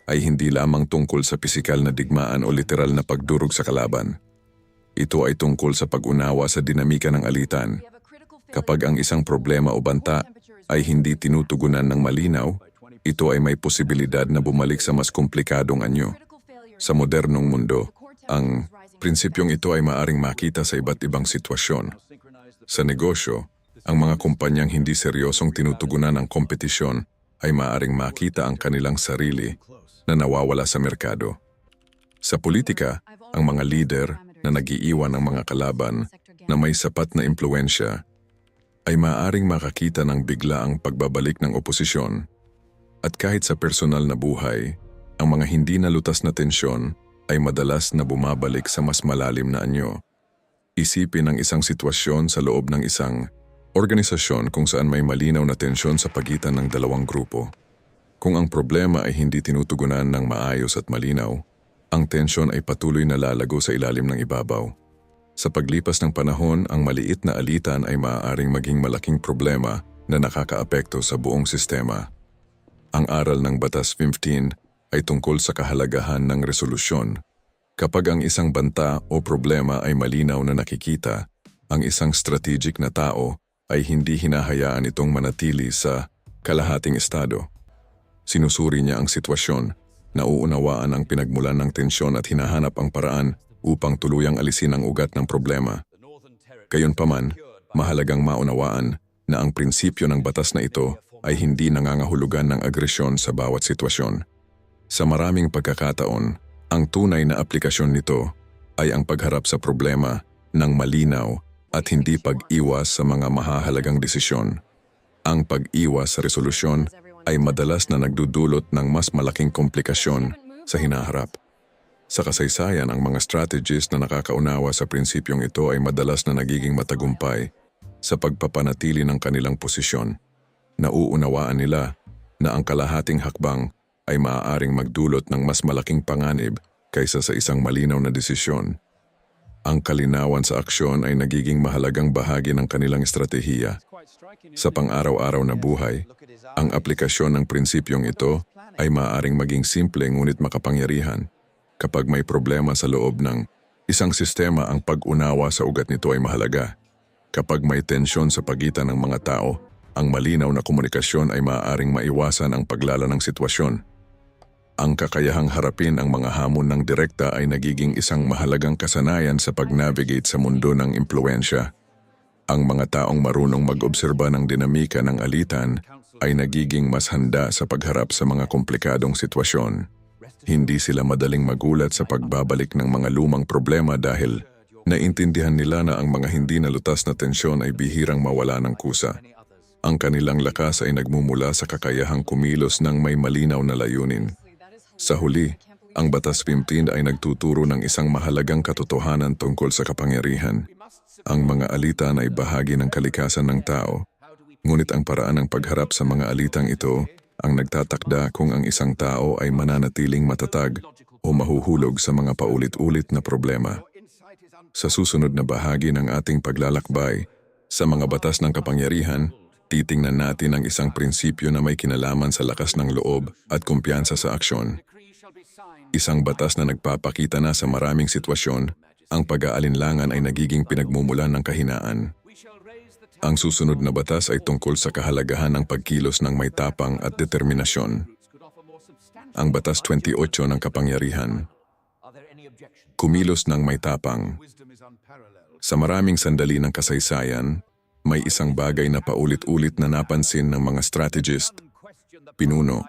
ay hindi lamang tungkol sa pisikal na digmaan o literal na pagdurog sa kalaban. Ito ay tungkol sa pag-unawa sa dinamika ng alitan. Kapag ang isang problema o banta ay hindi tinutugunan ng malinaw, ito ay may posibilidad na bumalik sa mas komplikadong anyo. Sa modernong mundo, ang prinsipyong ito ay maaring makita sa iba't ibang sitwasyon. Sa negosyo, ang mga kumpanyang hindi seryosong tinutugunan ng kompetisyon ay maaring makita ang kanilang sarili na nawawala sa merkado. Sa politika, ang mga lider na nag-iiwan ng mga kalaban na may sapat na impluensya ay maaaring makakita ng biglaang pagbabalik ng oposisyon. At kahit sa personal na buhay, ang mga hindi nalutas na tensyon ay madalas na bumabalik sa mas malalim na anyo. Isipin ang isang sitwasyon sa loob ng isang organisasyon kung saan may malinaw na tensyon sa pagitan ng dalawang grupo. Kung ang problema ay hindi tinutugunan ng maayos at malinaw, ang tensyon ay patuloy na lalago sa ilalim ng ibabaw. Sa paglipas ng panahon, ang maliit na alitan ay maaaring maging malaking problema na nakakaapekto sa buong sistema. Ang aral ng Batas 15 ay tungkol sa kahalagahan ng resolusyon. Kapag ang isang banta o problema ay malinaw na nakikita, ang isang strategic na tao ay hindi hinahayaan itong manatili sa kalahating estado. Sinusuri niya ang sitwasyon, nauunawaan ang pinagmulan ng tensyon at hinahanap ang paraan upang tuluyang alisin ang ugat ng problema. Gayunpaman, mahalagang maunawaan na ang prinsipyo ng batas na ito ay hindi nangangahulugan ng agresyon sa bawat sitwasyon. Sa maraming pagkakataon, ang tunay na aplikasyon nito ay ang pagharap sa problema ng malinaw at hindi pag-iwas sa mga mahahalagang desisyon. Ang pag-iwas sa resolusyon ay madalas na nagdudulot ng mas malaking komplikasyon sa hinaharap. Sa kasaysayan, ang mga strategists na nakakaunawa sa prinsipyong ito ay madalas na nagiging matagumpay sa pagpapanatili ng kanilang posisyon. Nauunawaan nila na ang kalahating hakbang ay maaaring magdulot ng mas malaking panganib kaysa sa isang malinaw na desisyon. Ang kalinawan sa aksyon ay nagiging mahalagang bahagi ng kanilang estratehiya. Sa pang-araw-araw na buhay, ang aplikasyon ng prinsipyong ito ay maaaring maging simple ngunit makapangyarihan. Kapag may problema sa loob ng isang sistema, ang pag-unawa sa ugat nito ay mahalaga. Kapag may tensyon sa pagitan ng mga tao, ang malinaw na komunikasyon ay maaaring maiwasan ang paglala ng sitwasyon. Ang kakayahang harapin ang mga hamon ng direkta ay nagiging isang mahalagang kasanayan sa pag-navigate sa mundo ng impluensya. Ang mga taong marunong mag-obserba ng dinamika ng alitan ay nagiging mas handa sa pagharap sa mga komplikadong sitwasyon. Hindi sila madaling magulat sa pagbabalik ng mga lumang problema dahil naintindihan nila na ang mga hindi nalutas na tensyon ay bihirang mawala ng kusa. Ang kanilang lakas ay nagmumula sa kakayahang kumilos ng may malinaw na layunin. Sa huli, ang Batas 15 ay nagtuturo ng isang mahalagang katotohanan tungkol sa kapangyarihan. Ang mga alitan ay bahagi ng kalikasan ng tao, ngunit ang paraan ng pagharap sa mga alitang ito ang nagtatakda kung ang isang tao ay mananatiling matatag o mahuhulog sa mga paulit-ulit na problema. Sa susunod na bahagi ng ating paglalakbay sa mga batas ng kapangyarihan, titingnan natin ang isang prinsipyo na may kinalaman sa lakas ng loob at kumpiyansa sa aksyon. Isang batas na nagpapakita na sa maraming sitwasyon, ang pag-aalinlangan ay nagiging pinagmumulan ng kahinaan. Ang susunod na batas ay tungkol sa kahalagahan ng pagkilos ng may tapang at determinasyon. Ang Batas 28 ng kapangyarihan. Kumilos ng may tapang. Sa maraming sandali ng kasaysayan, may isang bagay na paulit-ulit na napansin ng mga strategist, pinuno,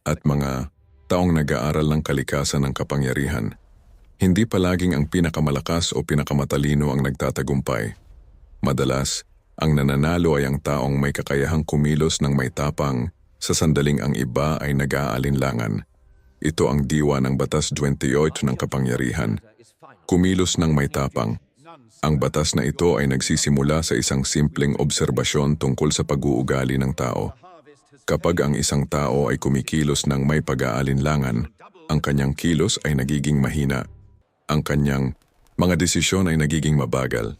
at mga taong nag-aaral ng kalikasan ng kapangyarihan. Hindi palaging ang pinakamalakas o pinakamatalino ang nagtatagumpay. Madalas, ang nananalo ay ang taong may kakayahang kumilos ng may tapang sa sandaling ang iba ay nag-aalinlangan. Ito ang diwa ng Batas 28 ng kapangyarihan. Kumilos ng may tapang. Ang batas na ito ay nagsisimula sa isang simpleng obserbasyon tungkol sa pag-uugali ng tao. Kapag ang isang tao ay kumikilos ng may pag-aalinlangan, ang kanyang kilos ay nagiging mahina. Ang kanyang mga desisyon ay nagiging mabagal.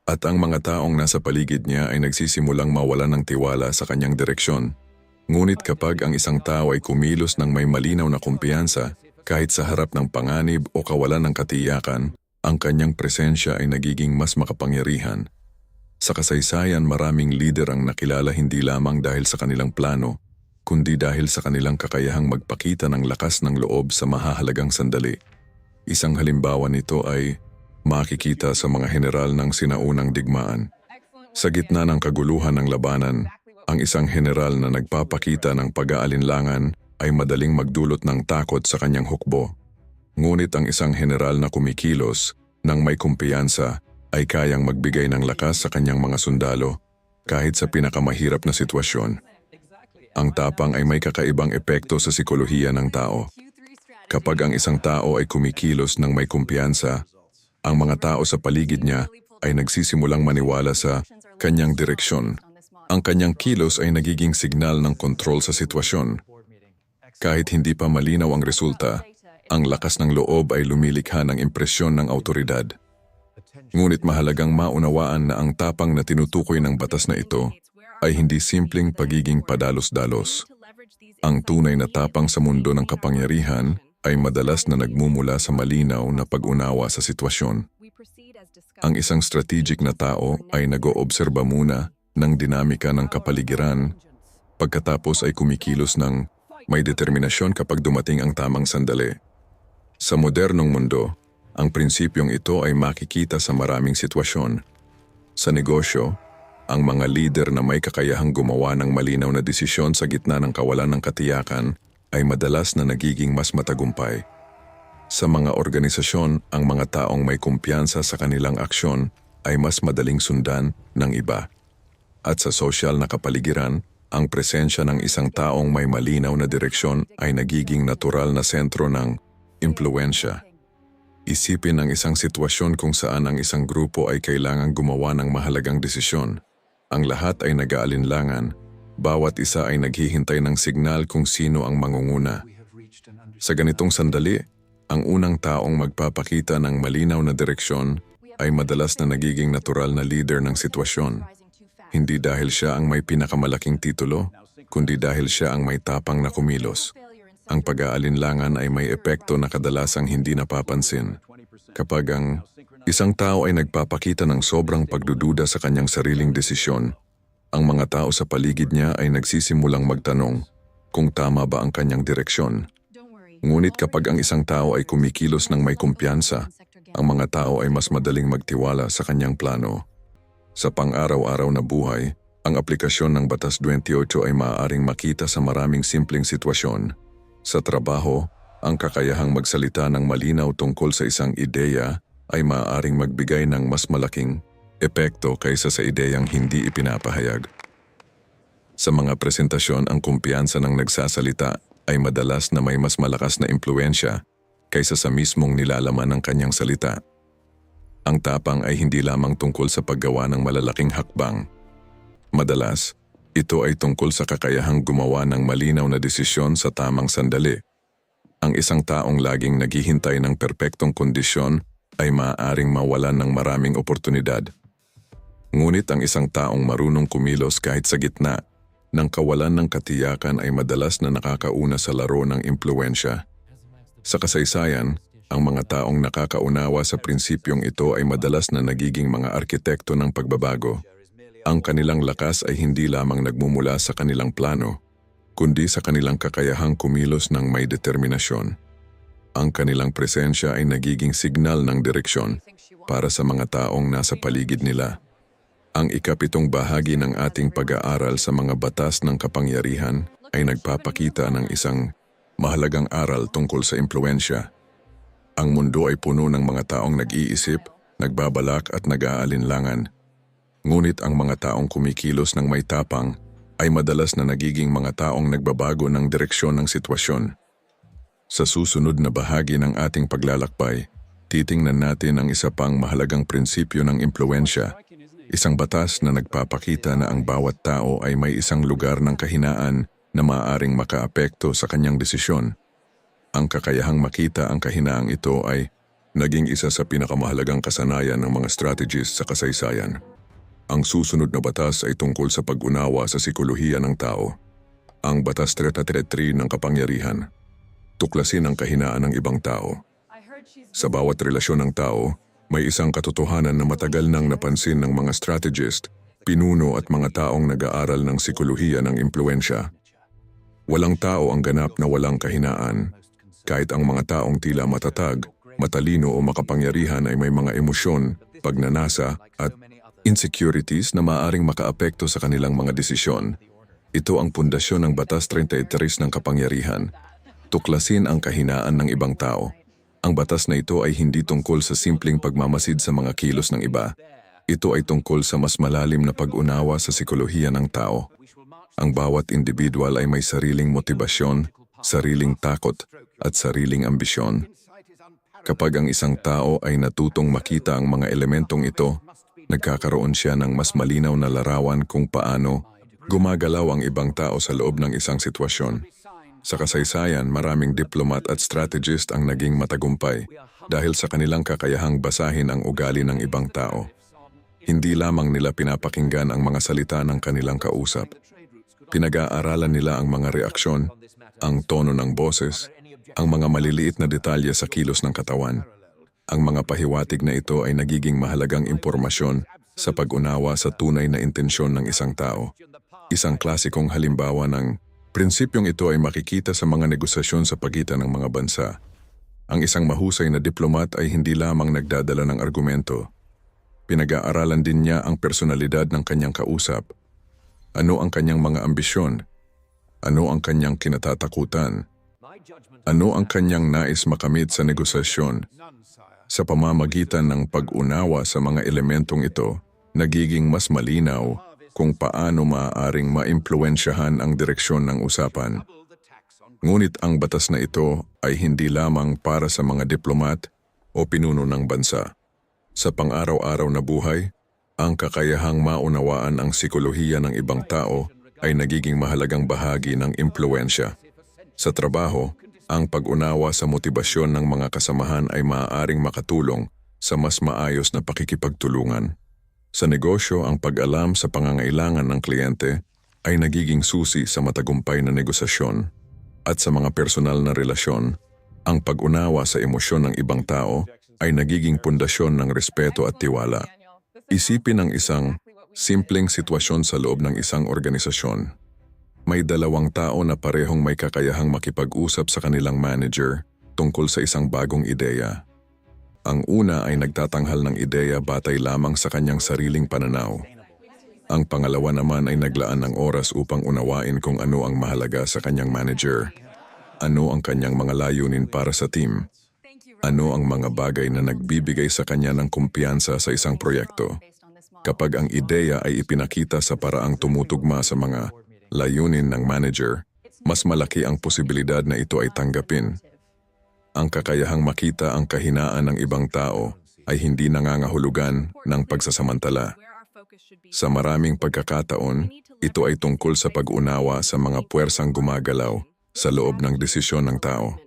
At ang mga taong nasa paligid niya ay nagsisimulang mawalan ng tiwala sa kanyang direksyon. Ngunit kapag ang isang tao ay kumilos ng may malinaw na kumpiyansa, kahit sa harap ng panganib o kawalan ng katiyakan, ang kanyang presensya ay nagiging mas makapangyarihan. Sa kasaysayan, maraming lider ang nakilala hindi lamang dahil sa kanilang plano, kundi dahil sa kanilang kakayahang magpakita ng lakas ng loob sa mahahalagang sandali. Isang halimbawa nito ay makikita sa mga heneral ng sinaunang digmaan. Sa gitna ng kaguluhan ng labanan, ang isang heneral na nagpapakita ng pag-aalinlangan ay madaling magdulot ng takot sa kanyang hukbo. Ngunit ang isang heneral na kumikilos ng may kumpiyansa ay kayang magbigay ng lakas sa kanyang mga sundalo kahit sa pinakamahirap na sitwasyon. Ang tapang ay may kakaibang epekto sa sikolohiya ng tao. Kapag ang isang tao ay kumikilos ng may kumpiyansa, ang mga tao sa paligid niya ay nagsisimulang maniwala sa kanyang direksyon. Ang kanyang kilos ay nagiging signal ng kontrol sa sitwasyon. Kahit hindi pa malinaw ang resulta, ang lakas ng loob ay lumilikha ng impresyon ng awtoridad. Ngunit mahalagang maunawaan na ang tapang na tinutukoy ng batas na ito ay hindi simpleng pagiging padalos-dalos. Ang tunay na tapang sa mundo ng kapangyarihan ay madalas na nagmumula sa malinaw na pag-unawa sa sitwasyon. Ang isang strategic na tao ay nag-oobserba muna ng dinamika ng kapaligiran, pagkatapos ay kumikilos ng may determinasyon kapag dumating ang tamang sandali. Sa modernong mundo, ang prinsipyong ito ay makikita sa maraming sitwasyon. Sa negosyo, ang mga lider na may kakayahang gumawa ng malinaw na desisyon sa gitna ng kawalan ng katiyakan ay madalas na nagiging mas matagumpay. Sa mga organisasyon, ang mga taong may kumpiyansa sa kanilang aksyon ay mas madaling sundan ng iba. At sa sosyal na kapaligiran, ang presensya ng isang taong may malinaw na direksyon ay nagiging natural na sentro ng impluwensya. Isipin ang isang sitwasyon kung saan ang isang grupo ay kailangang gumawa ng mahalagang desisyon. Ang lahat ay nag-aalinlangan. Bawat isa ay naghihintay ng signal kung sino ang mangunguna. Sa ganitong sandali, ang unang taong magpapakita ng malinaw na direksyon ay madalas na nagiging natural na leader ng sitwasyon. Hindi dahil siya ang may pinakamalaking titulo, kundi dahil siya ang may tapang na kumilos. Ang pag-aalinlangan ay may epekto na kadalasang hindi napapansin. Kapag ang isang tao ay nagpapakita ng sobrang pagdududa sa kanyang sariling desisyon, ang mga tao sa paligid niya ay nagsisimulang magtanong kung tama ba ang kanyang direksyon. Ngunit kapag ang isang tao ay kumikilos ng may kumpiyansa, ang mga tao ay mas madaling magtiwala sa kanyang plano. Sa pang-araw-araw na buhay, ang aplikasyon ng Batas 28 ay maaaring makita sa maraming simpleng sitwasyon. Sa trabaho, Ang kakayahang magsalita ng malinaw tungkol sa isang ideya ay maaaring magbigay ng mas malaking epekto kaysa sa ideyang hindi ipinapahayag. Sa mga presentasyon, ang kumpiyansa ng nagsasalita ay madalas na may mas malakas na impluensya kaysa sa mismong nilalaman ng kanyang salita. Ang tapang ay hindi lamang tungkol sa paggawa ng malalaking hakbang. Madalas, ito ay tungkol sa kakayahang gumawa ng malinaw na desisyon sa tamang sandali. Ang isang taong laging naghihintay ng perpektong kondisyon ay maaaring mawalan ng maraming oportunidad. Ngunit ang isang taong marunong kumilos kahit sa gitna ng kawalan ng katiyakan ay madalas na nakakauna sa laro ng impluensya. Sa kasaysayan, ang mga taong nakakaunawa sa prinsipyong ito ay madalas na nagiging mga arkitekto ng pagbabago. Ang kanilang lakas ay hindi lamang nagmumula sa kanilang plano, kundi sa kanilang kakayahang kumilos ng may determinasyon. Ang kanilang presensya ay nagiging signal ng direksyon para sa mga taong nasa paligid nila. Ang ikapitong bahagi ng ating pag-aaral sa mga batas ng kapangyarihan ay nagpapakita ng isang mahalagang aral tungkol sa impluensya. Ang mundo ay puno ng mga taong nag-iisip, nagbabalak at nag-aalinlangan. Ngunit ang mga taong kumikilos ng may tapang ay madalas na nagiging mga taong nagbabago ng direksyon ng sitwasyon. Sa susunod na bahagi ng ating paglalakbay, titingnan natin ang isa pang mahalagang prinsipyo ng impluensya, isang batas na nagpapakita na ang bawat tao ay may isang lugar ng kahinaan na maaaring makaapekto sa kanyang desisyon. Ang kakayahang makita ang kahinaang ito ay naging isa sa pinakamahalagang kasanayan ng mga strategists sa kasaysayan. Ang susunod na batas ay tungkol sa pag-unawa sa sikolohiya ng tao. Ang Batas 33 ng kapangyarihan. Tuklasin ang kahinaan ng ibang tao. Sa bawat relasyon ng tao, may isang katotohanan na matagal nang napansin ng mga strategist, pinuno at mga taong nag-aaral ng sikolohiya ng impluensya. Walang tao ang ganap na walang kahinaan. Kahit ang mga taong tila matatag, matalino o makapangyarihan ay may mga emosyon, pagnanasa at insecurities na maaaring makaapekto sa kanilang mga desisyon. Ito ang pundasyon ng Batas 33 ng kapangyarihan. Tuklasin ang kahinaan ng ibang tao. Ang batas na ito ay hindi tungkol sa simpleng pagmamasid sa mga kilos ng iba. Ito ay tungkol sa mas malalim na pag-unawa sa sikolohiya ng tao. Ang bawat individual ay may sariling motibasyon, sariling takot, at sariling ambisyon. Kapag ang isang tao ay natutong makita ang mga elementong ito, nagkakaroon siya ng mas malinaw na larawan kung paano gumagalaw ang ibang tao sa loob ng isang sitwasyon. Sa kasaysayan, maraming diplomat at strategist ang naging matagumpay dahil sa kanilang kakayahang basahin ang ugali ng ibang tao. Hindi lamang nila pinapakinggan ang mga salita ng kanilang kausap. Pinag-aaralan nila ang mga reaksyon, ang tono ng boses, ang mga maliliit na detalye sa kilos ng katawan. Ang mga pahiwatig na ito ay nagiging mahalagang impormasyon sa pag-unawa sa tunay na intensyon ng isang tao. Isang klasikong halimbawa ng prinsipyong ito ay makikita sa mga negosasyon sa pagitan ng mga bansa. Ang isang mahusay na diplomat ay hindi lamang nagdadala ng argumento. Pinag-aaralan din niya ang personalidad ng kanyang kausap. Ano ang kanyang mga ambisyon? Ano ang kanyang kinatatakutan? Ano ang kanyang nais makamit sa negosasyon? Sa pamamagitan ng pag-unawa sa mga elementong ito, nagiging mas malinaw kung paano maaaring maimpluwensyahan ang direksyon ng usapan. Ngunit ang batas na ito ay hindi lamang para sa mga diplomat o pinuno ng bansa. Sa pang-araw-araw na buhay, ang kakayahang maunawaan ang sikolohiya ng ibang tao ay nagiging mahalagang bahagi ng impluwensya. Sa trabaho, ang pag-unawa sa motibasyon ng mga kasamahan ay maaaring makatulong sa mas maayos na pakikipagtulungan. Sa negosyo, ang pag-alam sa pangangailangan ng kliyente ay nagiging susi sa matagumpay na negosasyon. At sa mga personal na relasyon, ang pag-unawa sa emosyon ng ibang tao ay nagiging pundasyon ng respeto at tiwala. Isipin ang isang simpleng sitwasyon sa loob ng isang organisasyon. May dalawang tao na parehong may kakayahang makipag-usap sa kanilang manager tungkol sa isang bagong ideya. Ang una ay nagtatanghal ng ideya batay lamang sa kanyang sariling pananaw. Ang pangalawa naman ay naglaan ng oras upang unawain kung ano ang mahalaga sa kanyang manager. Ano ang kanyang mga layunin para sa team? Ano ang mga bagay na nagbibigay sa kanya ng kumpiyansa sa isang proyekto? Kapag ang ideya ay ipinakita sa paraang tumutugma sa mga layunin ng manager, mas malaki ang posibilidad na ito ay tanggapin. Ang kakayahang makita ang kahinaan ng ibang tao ay hindi nangangahulugan ng pagsasamantala. Sa maraming pagkakataon, ito ay tungkol sa pag-unawa sa mga puwersang gumagalaw sa loob ng desisyon ng tao.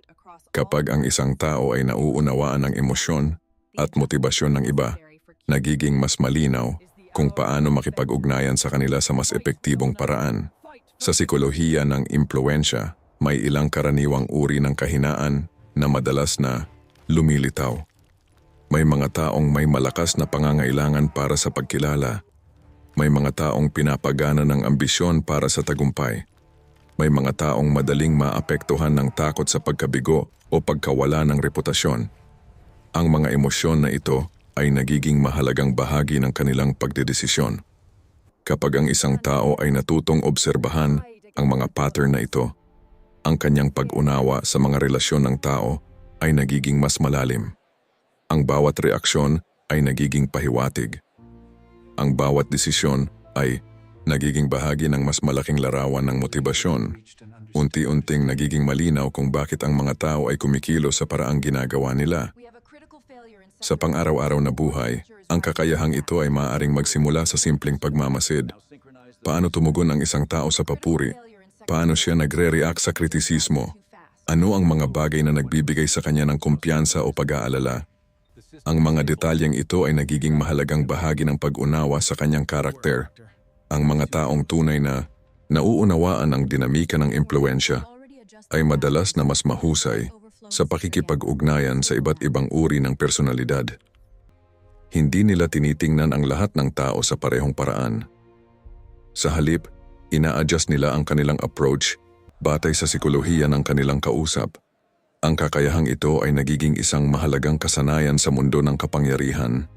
Kapag ang isang tao ay nauunawaan ng emosyon at motibasyon ng iba, nagiging mas malinaw kung paano makipag-ugnayan sa kanila sa mas epektibong paraan. Sa sikolohiya ng impluwensya, may ilang karaniwang uri ng kahinaan na madalas na lumilitaw. May mga taong may malakas na pangangailangan para sa pagkilala. May mga taong pinapagana ng ambisyon para sa tagumpay. May mga taong madaling maapektuhan ng takot sa pagkabigo o pagkawala ng reputasyon. Ang mga emosyon na ito ay nagiging mahalagang bahagi ng kanilang pagdedesisyon. Kapag ang isang tao ay natutong obserbahan ang mga pattern na ito, ang kanyang pag-unawa sa mga relasyon ng tao ay nagiging mas malalim. Ang bawat reaksyon ay nagiging pahiwatig. Ang bawat desisyon ay nagiging bahagi ng mas malaking larawan ng motibasyon. Unti-unting nagiging malinaw kung bakit ang mga tao ay kumikilos sa paraang ginagawa nila. Sa pang-araw-araw na buhay, ang kakayahang ito ay maaaring magsimula sa simpleng pagmamasid. Paano tumugon ang isang tao sa papuri? Paano siya nagre-react sa kritisismo? Ano ang mga bagay na nagbibigay sa kanya ng kumpiyansa o pag-aalala? Ang mga detalyeng ito ay nagiging mahalagang bahagi ng pag-unawa sa kanyang karakter. Ang mga taong tunay na nauunawaan ang dinamika ng impluwensya ay madalas na mas mahusay sa pakikipag-ugnayan sa iba't ibang uri ng personalidad. Hindi nila tinitingnan ang lahat ng tao sa parehong paraan. Sa halip, ina-adjust nila ang kanilang approach batay sa sikolohiya ng kanilang kausap. Ang kakayahang ito ay nagiging isang mahalagang kasanayan sa mundo ng kapangyarihan.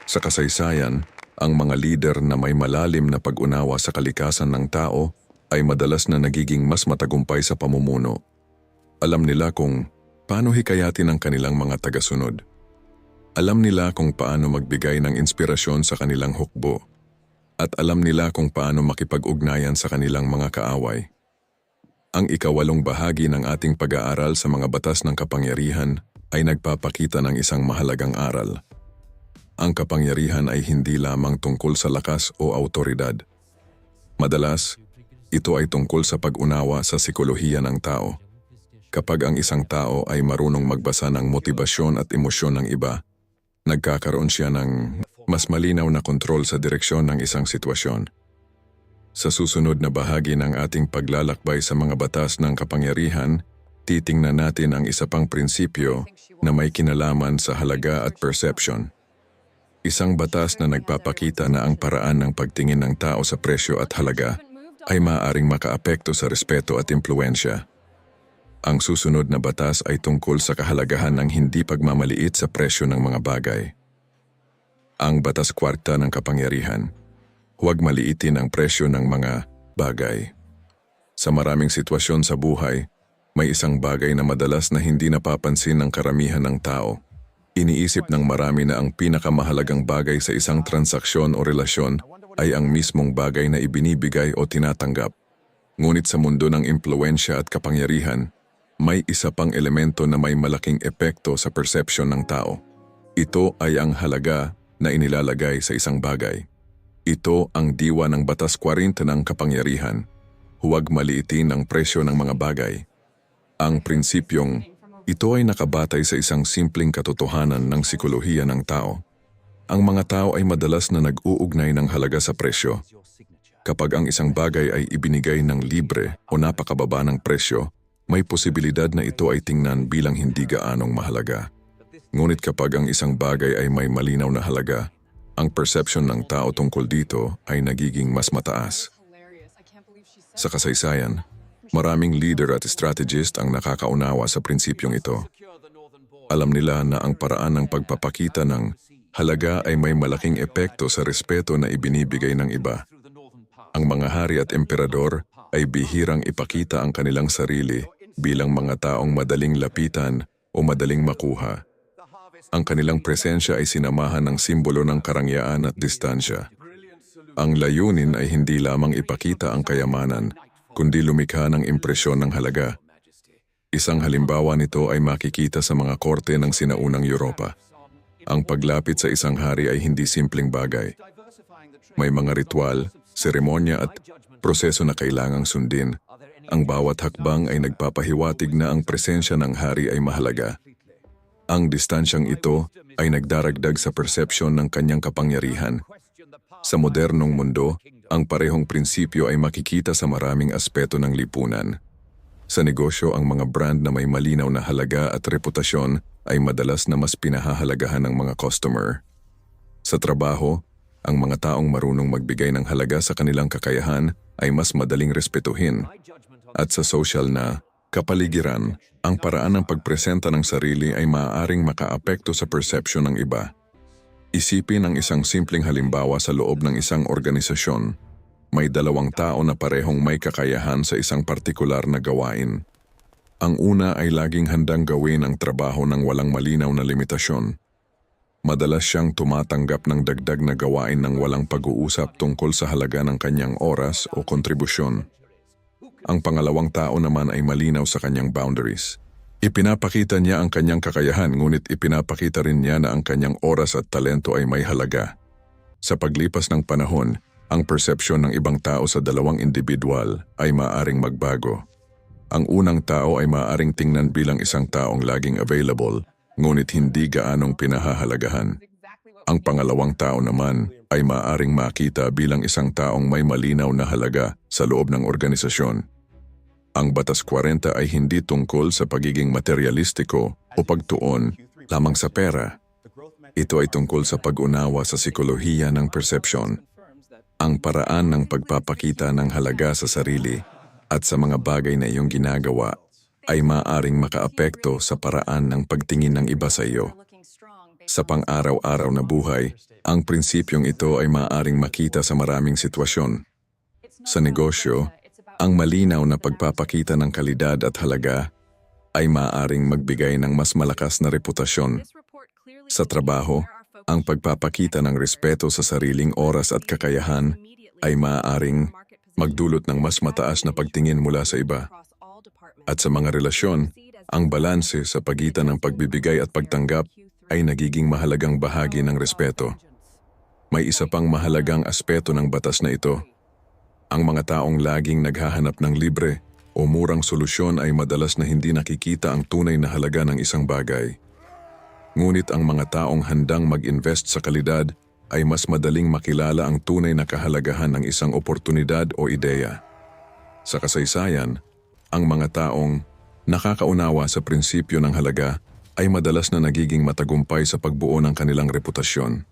Sa kasaysayan, ang mga lider na may malalim na pag-unawa sa kalikasan ng tao ay madalas na nagiging mas matagumpay sa pamumuno. Alam nila kung paano hikayatin ang kanilang mga tagasunod. Alam nila kung paano magbigay ng inspirasyon sa kanilang hukbo. At alam nila kung paano makipag-ugnayan sa kanilang mga kaaway. Ang ikawalong bahagi ng ating pag-aaral sa mga batas ng kapangyarihan ay nagpapakita ng isang mahalagang aral. Ang kapangyarihan ay hindi lamang tungkol sa lakas o awtoridad. Madalas, ito ay tungkol sa pag-unawa sa sikolohiya ng tao. Kapag ang isang tao ay marunong magbasa ng motibasyon at emosyon ng iba, nagkakaroon siya ng mas malinaw na kontrol sa direksyon ng isang sitwasyon. Sa susunod na bahagi ng ating paglalakbay sa mga batas ng kapangyarihan, titingnan natin ang isa pang prinsipyo na may kinalaman sa halaga at perception. Isang batas na nagpapakita na ang paraan ng pagtingin ng tao sa presyo at halaga ay maaaring makaapekto sa respeto at impluwensya. Ang susunod na batas ay tungkol sa kahalagahan ng hindi pagmamaliit sa presyo ng mga bagay. Ang batas kwarta ng kapangyarihan. Huwag maliitin ang presyo ng mga bagay. Sa maraming sitwasyon sa buhay, may isang bagay na madalas na hindi napapansin ng karamihan ng tao. Iniisip ng marami na ang pinakamahalagang bagay sa isang transaksyon o relasyon ay ang mismong bagay na ibinibigay o tinatanggap. Ngunit sa mundo ng impluwensya at kapangyarihan, may isa pang elemento na may malaking epekto sa perception ng tao. Ito ay ang halaga na inilalagay sa isang bagay. Ito ang diwa ng batas 40 ng kapangyarihan. Huwag maliitin ang presyo ng mga bagay. Ang prinsipyong ito ay nakabatay sa isang simpleng katotohanan ng sikolohiya ng tao. Ang mga tao ay madalas na nag-uugnay ng halaga sa presyo. Kapag ang isang bagay ay ibinigay ng libre o napakababa ng presyo, may posibilidad na ito ay tingnan bilang hindi gaanong mahalaga. Ngunit kapag ang isang bagay ay may malinaw na halaga, ang perception ng tao tungkol dito ay nagiging mas mataas. Sa kasaysayan, maraming leader at strategist ang nakakaunawa sa prinsipyong ito. Alam nila na ang paraan ng pagpapakita ng halaga ay may malaking epekto sa respeto na ibinibigay ng iba. Ang mga hari at emperador ay bihirang ipakita ang kanilang sarili bilang mga taong madaling lapitan o madaling makuha. Ang kanilang presensya ay sinamahan ng simbolo ng karangyaan at distansya. Ang layunin ay hindi lamang ipakita ang kayamanan, kundi lumikha ng impresyon ng halaga. Isang halimbawa nito ay makikita sa mga korte ng sinaunang Europa. Ang paglapit sa isang hari ay hindi simpleng bagay. May mga ritual, seremonya at proseso na kailangang sundin. Ang bawat hakbang ay nagpapahiwatig na ang presensya ng hari ay mahalaga. Ang distansyang ito ay nagdaragdag sa persepsyon ng kanyang kapangyarihan. Sa modernong mundo, ang parehong prinsipyo ay makikita sa maraming aspeto ng lipunan. Sa negosyo, ang mga brand na may malinaw na halaga at reputasyon ay madalas na mas pinahahalagahan ng mga customer. Sa trabaho, ang mga taong marunong magbigay ng halaga sa kanilang kakayahan ay mas madaling respetuhin. At sa social na kapaligiran, ang paraan ng pagpresenta ng sarili ay maaaring makaapekto sa perception ng iba. Isipin ang isang simpleng halimbawa sa loob ng isang organisasyon. May dalawang tao na parehong may kakayahan sa isang partikular na gawain. Ang una ay laging handang gawin ang trabaho ng walang malinaw na limitasyon. Madalas siyang tumatanggap ng dagdag na gawain ng walang pag-uusap tungkol sa halaga ng kanyang oras o kontribusyon. Ang pangalawang tao naman ay malinaw sa kanyang boundaries. Ipinapakita niya ang kanyang kakayahan, ngunit ipinapakita rin niya na ang kanyang oras at talento ay may halaga. Sa paglipas ng panahon, ang persepsyon ng ibang tao sa dalawang individual ay maaaring magbago. Ang unang tao ay maaaring tingnan bilang isang taong laging available, ngunit hindi gaanong pinahahalagahan. Ang pangalawang tao naman ay maaaring makita bilang isang taong may malinaw na halaga sa loob ng organisasyon. Ang Batas 40 ay hindi tungkol sa pagiging materialistiko o pagtuon lamang sa pera. Ito ay tungkol sa pag-unawa sa sikolohiya ng perception, ang paraan ng pagpapakita ng halaga sa sarili at sa mga bagay na iyong ginagawa ay maaaring makaapekto sa paraan ng pagtingin ng iba sa iyo. Sa pang-araw-araw na buhay, ang prinsipyong ito ay maaaring makita sa maraming sitwasyon. Sa negosyo, ang malinaw na pagpapakita ng kalidad at halaga ay maaaring magbigay ng mas malakas na reputasyon. Sa trabaho, ang pagpapakita ng respeto sa sariling oras at kakayahan ay maaaring magdulot ng mas mataas na pagtingin mula sa iba. At sa mga relasyon, ang balanse sa pagitan ng pagbibigay at pagtanggap ay nagiging mahalagang bahagi ng respeto. May isa pang mahalagang aspeto ng batas na ito. Ang mga taong laging naghahanap ng libre o murang solusyon ay madalas na hindi nakikita ang tunay na halaga ng isang bagay. Ngunit ang mga taong handang mag-invest sa kalidad ay mas madaling makilala ang tunay na kahalagahan ng isang oportunidad o ideya. Sa kasaysayan, ang mga taong nakakaunawa sa prinsipyo ng halaga ay madalas na nagiging matagumpay sa pagbuo ng kanilang reputasyon.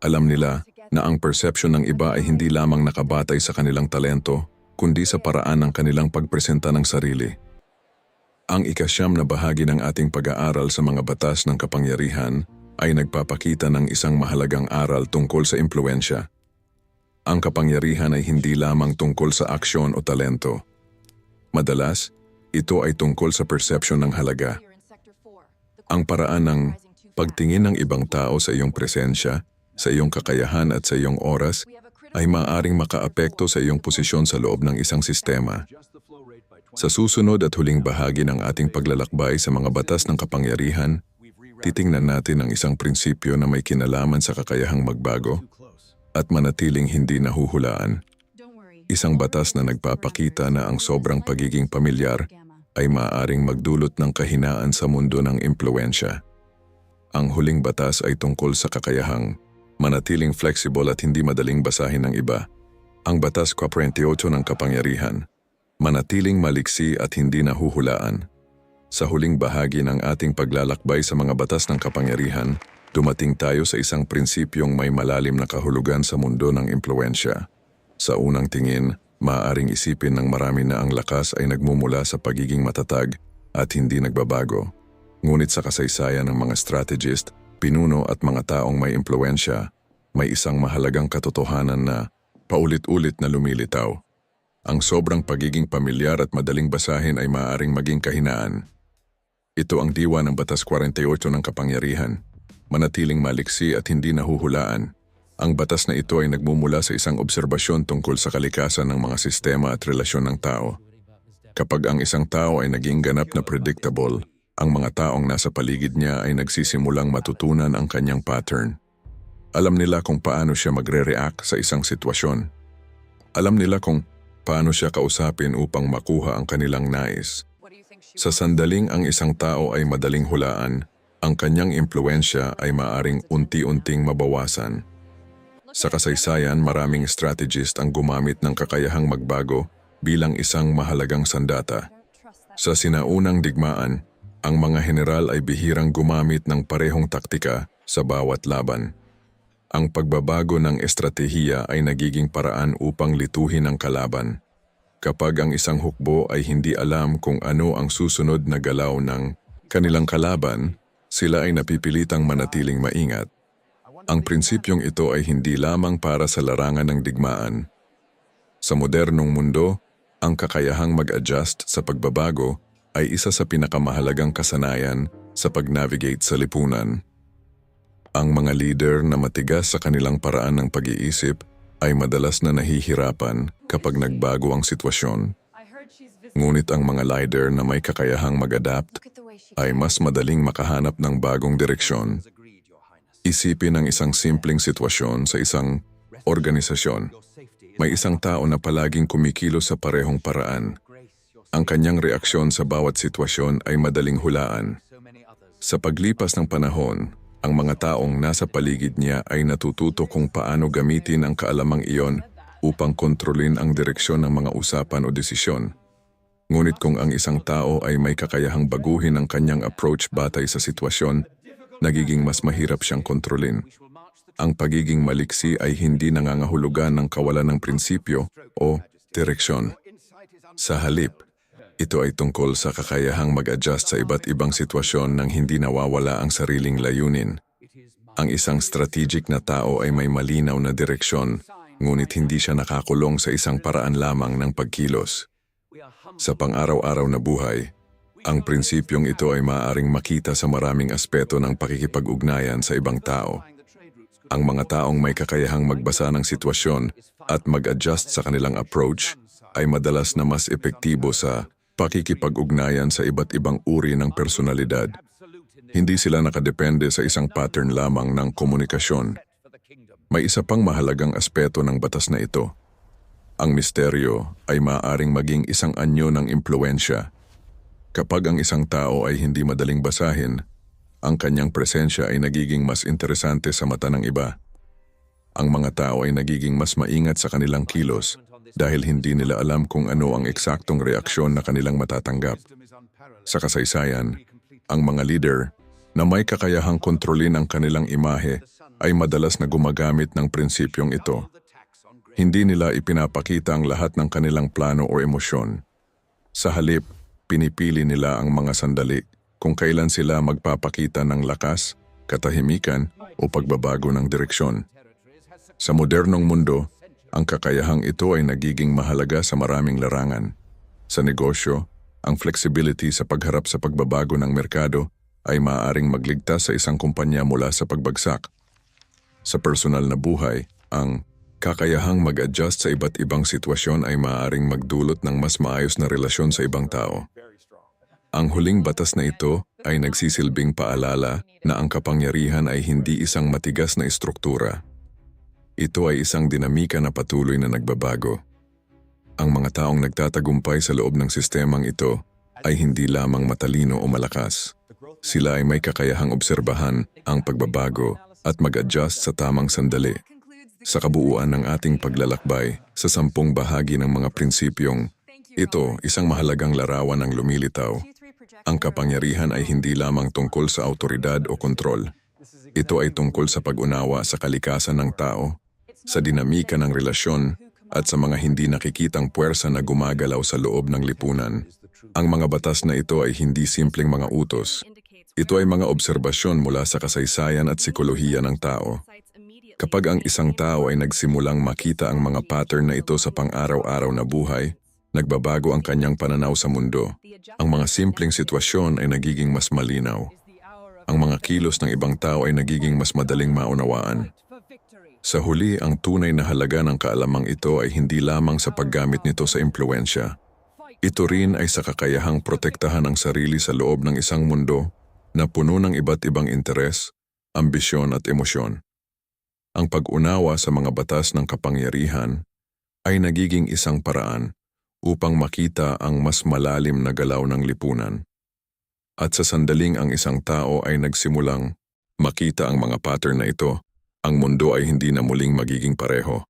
Alam nila na ang perception ng iba ay hindi lamang nakabatay sa kanilang talento, kundi sa paraan ng kanilang pagpresenta ng sarili. Ang ika-9 na bahagi ng ating pag-aaral sa mga batas ng kapangyarihan ay nagpapakita ng isang mahalagang aral tungkol sa impluwensya. Ang kapangyarihan ay hindi lamang tungkol sa aksyon o talento. Madalas, ito ay tungkol sa perception ng halaga. Ang paraan ng pagtingin ng ibang tao sa iyong presensya, sa iyong kakayahan at sa iyong oras ay maaaring makaapekto sa iyong posisyon sa loob ng isang sistema. Sa susunod at huling bahagi ng ating paglalakbay sa mga batas ng kapangyarihan, titingnan natin ang isang prinsipyo na may kinalaman sa kakayahang magbago at manatiling hindi nahuhulaan. Isang batas na nagpapakita na ang sobrang pagiging pamilyar ay maaaring magdulot ng kahinaan sa mundo ng impluwensya. Ang huling batas ay tungkol sa kakayahang manatiling flexible at hindi madaling basahin ng iba. Ang Batas 48 ng kapangyarihan, manatiling maliksi at hindi nahuhulaan. Sa huling bahagi ng ating paglalakbay sa mga batas ng kapangyarihan, dumating tayo sa isang prinsipyong may malalim na kahulugan sa mundo ng impluwensya. Sa unang tingin, maaaring isipin ng marami na ang lakas ay nagmumula sa pagiging matatag at hindi nagbabago. Ngunit sa kasaysayan ng mga strategist, pinuno at mga taong may impluwensya, may isang mahalagang katotohanan na paulit-ulit na lumilitaw. Ang sobrang pagiging pamilyar at madaling basahin ay maaaring maging kahinaan. Ito ang diwa ng Batas 48 ng kapangyarihan, manatiling maliksi at hindi nahuhulaan. Ang batas na ito ay nagmumula sa isang obserbasyon tungkol sa kalikasan ng mga sistema at relasyon ng tao. Kapag ang isang tao ay naging ganap na predictable, ang mga taong nasa paligid niya ay nagsisimulang matutunan ang kanyang pattern. Alam nila kung paano siya magre-react sa isang sitwasyon. Alam nila kung paano siya kausapin upang makuha ang kanilang nais. Sa sandaling ang isang tao ay madaling hulaan, ang kanyang impluensya ay maaring unti-unting mabawasan. Sa kasaysayan, maraming strategist ang gumamit ng kakayahang magbago bilang isang mahalagang sandata. Sa sinaunang digmaan, ang mga general ay bihirang gumamit ng parehong taktika sa bawat laban. Ang pagbabago ng estratehiya ay nagiging paraan upang lituhin ang kalaban. Kapag ang isang hukbo ay hindi alam kung ano ang susunod na galaw ng kanilang kalaban, sila ay napipilitang manatiling maingat. Ang prinsipyong ito ay hindi lamang para sa larangan ng digmaan. Sa modernong mundo, ang kakayahang mag-adjust sa pagbabago ay isa sa pinakamahalagang kasanayan sa pag-navigate sa lipunan. Ang mga leader na matigas sa kanilang paraan ng pag-iisip ay madalas na nahihirapan kapag nagbago ang sitwasyon. Ngunit ang mga leader na may kakayahang mag-adapt ay mas madaling makahanap ng bagong direksyon. Isipin ang isang simpleng sitwasyon sa isang organisasyon. May isang tao na palaging kumikilos sa parehong paraan. Ang kanyang reaksyon sa bawat sitwasyon ay madaling hulaan. Sa paglipas ng panahon, ang mga taong nasa paligid niya ay natututo kung paano gamitin ang kaalamang iyon upang kontrolin ang direksyon ng mga usapan o desisyon. Ngunit kung ang isang tao ay may kakayahang baguhin ang kanyang approach batay sa sitwasyon, nagiging mas mahirap siyang kontrolin. Ang pagiging maliksi ay hindi nangangahulugan ng kawalan ng prinsipyo o direksyon. Sa halip, ito ay tungkol sa kakayahang mag-adjust sa iba't ibang sitwasyon nang hindi nawawala ang sariling layunin. Ang isang strategic na tao ay may malinaw na direksyon, ngunit hindi siya nakakulong sa isang paraan lamang ng pagkilos. Sa pang-araw-araw na buhay, ang prinsipyong ito ay maaaring makita sa maraming aspeto ng pakikipag-ugnayan sa ibang tao. Ang mga taong may kakayahang magbasa ng sitwasyon at mag-adjust sa kanilang approach ay madalas na mas epektibo sa pakikipag-ugnayan sa iba't ibang uri ng personalidad. Hindi sila nakadepende sa isang pattern lamang ng komunikasyon. May isa pang mahalagang aspeto ng batas na ito. Ang misteryo ay maaaring maging isang anyo ng impluensya. Kapag ang isang tao ay hindi madaling basahin, ang kanyang presensya ay nagiging mas interesante sa mata ng iba. Ang mga tao ay nagiging mas maingat sa kanilang kilos dahil hindi nila alam kung ano ang eksaktong reaksyon na kanilang matatanggap. Sa kasaysayan, ang mga leader na may kakayahang kontrolin ang kanilang imahe ay madalas na gumagamit ng prinsipyong ito. Hindi nila ipinapakita ang lahat ng kanilang plano o emosyon. Sa halip, pinipili nila ang mga sandali kung kailan sila magpapakita ng lakas, katahimikan o pagbabago ng direksyon. Sa modernong mundo, ang kakayahang ito ay nagiging mahalaga sa maraming larangan. Sa negosyo, ang flexibility sa pagharap sa pagbabago ng merkado ay maaaring magligtas sa isang kumpanya mula sa pagbagsak. Sa personal na buhay, ang kakayahang mag-adjust sa iba't ibang sitwasyon ay maaaring magdulot ng mas maayos na relasyon sa ibang tao. Ang huling batas na ito ay nagsisilbing paalala na ang kapangyarihan ay hindi isang matigas na estruktura. Ito ay isang dinamika na patuloy na nagbabago. Ang mga taong nagtatagumpay sa loob ng sistemang ito ay hindi lamang matalino o malakas. Sila ay may kakayahang obserbahan ang pagbabago at mag-adjust sa tamang sandali. Sa kabuuan ng ating paglalakbay sa 10 bahagi ng mga prinsipyong ito, isang mahalagang larawan ng lumilitaw. Ang kapangyarihan ay hindi lamang tungkol sa awtoridad o kontrol. Ito ay tungkol sa pag-unawa sa kalikasan ng tao, sa dinamika ng relasyon, at sa mga hindi nakikitang puwersa na gumagalaw sa loob ng lipunan. Ang mga batas na ito ay hindi simpleng mga utos. Ito ay mga obserbasyon mula sa kasaysayan at sikolohiya ng tao. Kapag ang isang tao ay nagsimulang makita ang mga pattern na ito sa pang-araw-araw na buhay, nagbabago ang kanyang pananaw sa mundo. Ang mga simpleng sitwasyon ay nagiging mas malinaw. Ang mga kilos ng ibang tao ay nagiging mas madaling maunawaan. Sa huli, ang tunay na halaga ng kaalamang ito ay hindi lamang sa paggamit nito sa impluwensya. Ito rin ay sa kakayahang protektahan ang sarili sa loob ng isang mundo na puno ng iba't ibang interes, ambisyon at emosyon. Ang pag-unawa sa mga batas ng kapangyarihan ay nagiging isang paraan upang makita ang mas malalim na galaw ng lipunan. At sa sandaling ang isang tao ay nagsimulang makita ang mga pattern na ito, ang mundo ay hindi na muling magiging pareho.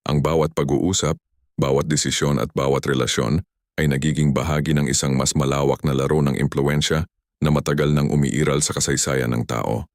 Ang bawat pag-uusap, bawat desisyon at bawat relasyon ay nagiging bahagi ng isang mas malawak na laro ng impluwensya na matagal nang umiiral sa kasaysayan ng tao.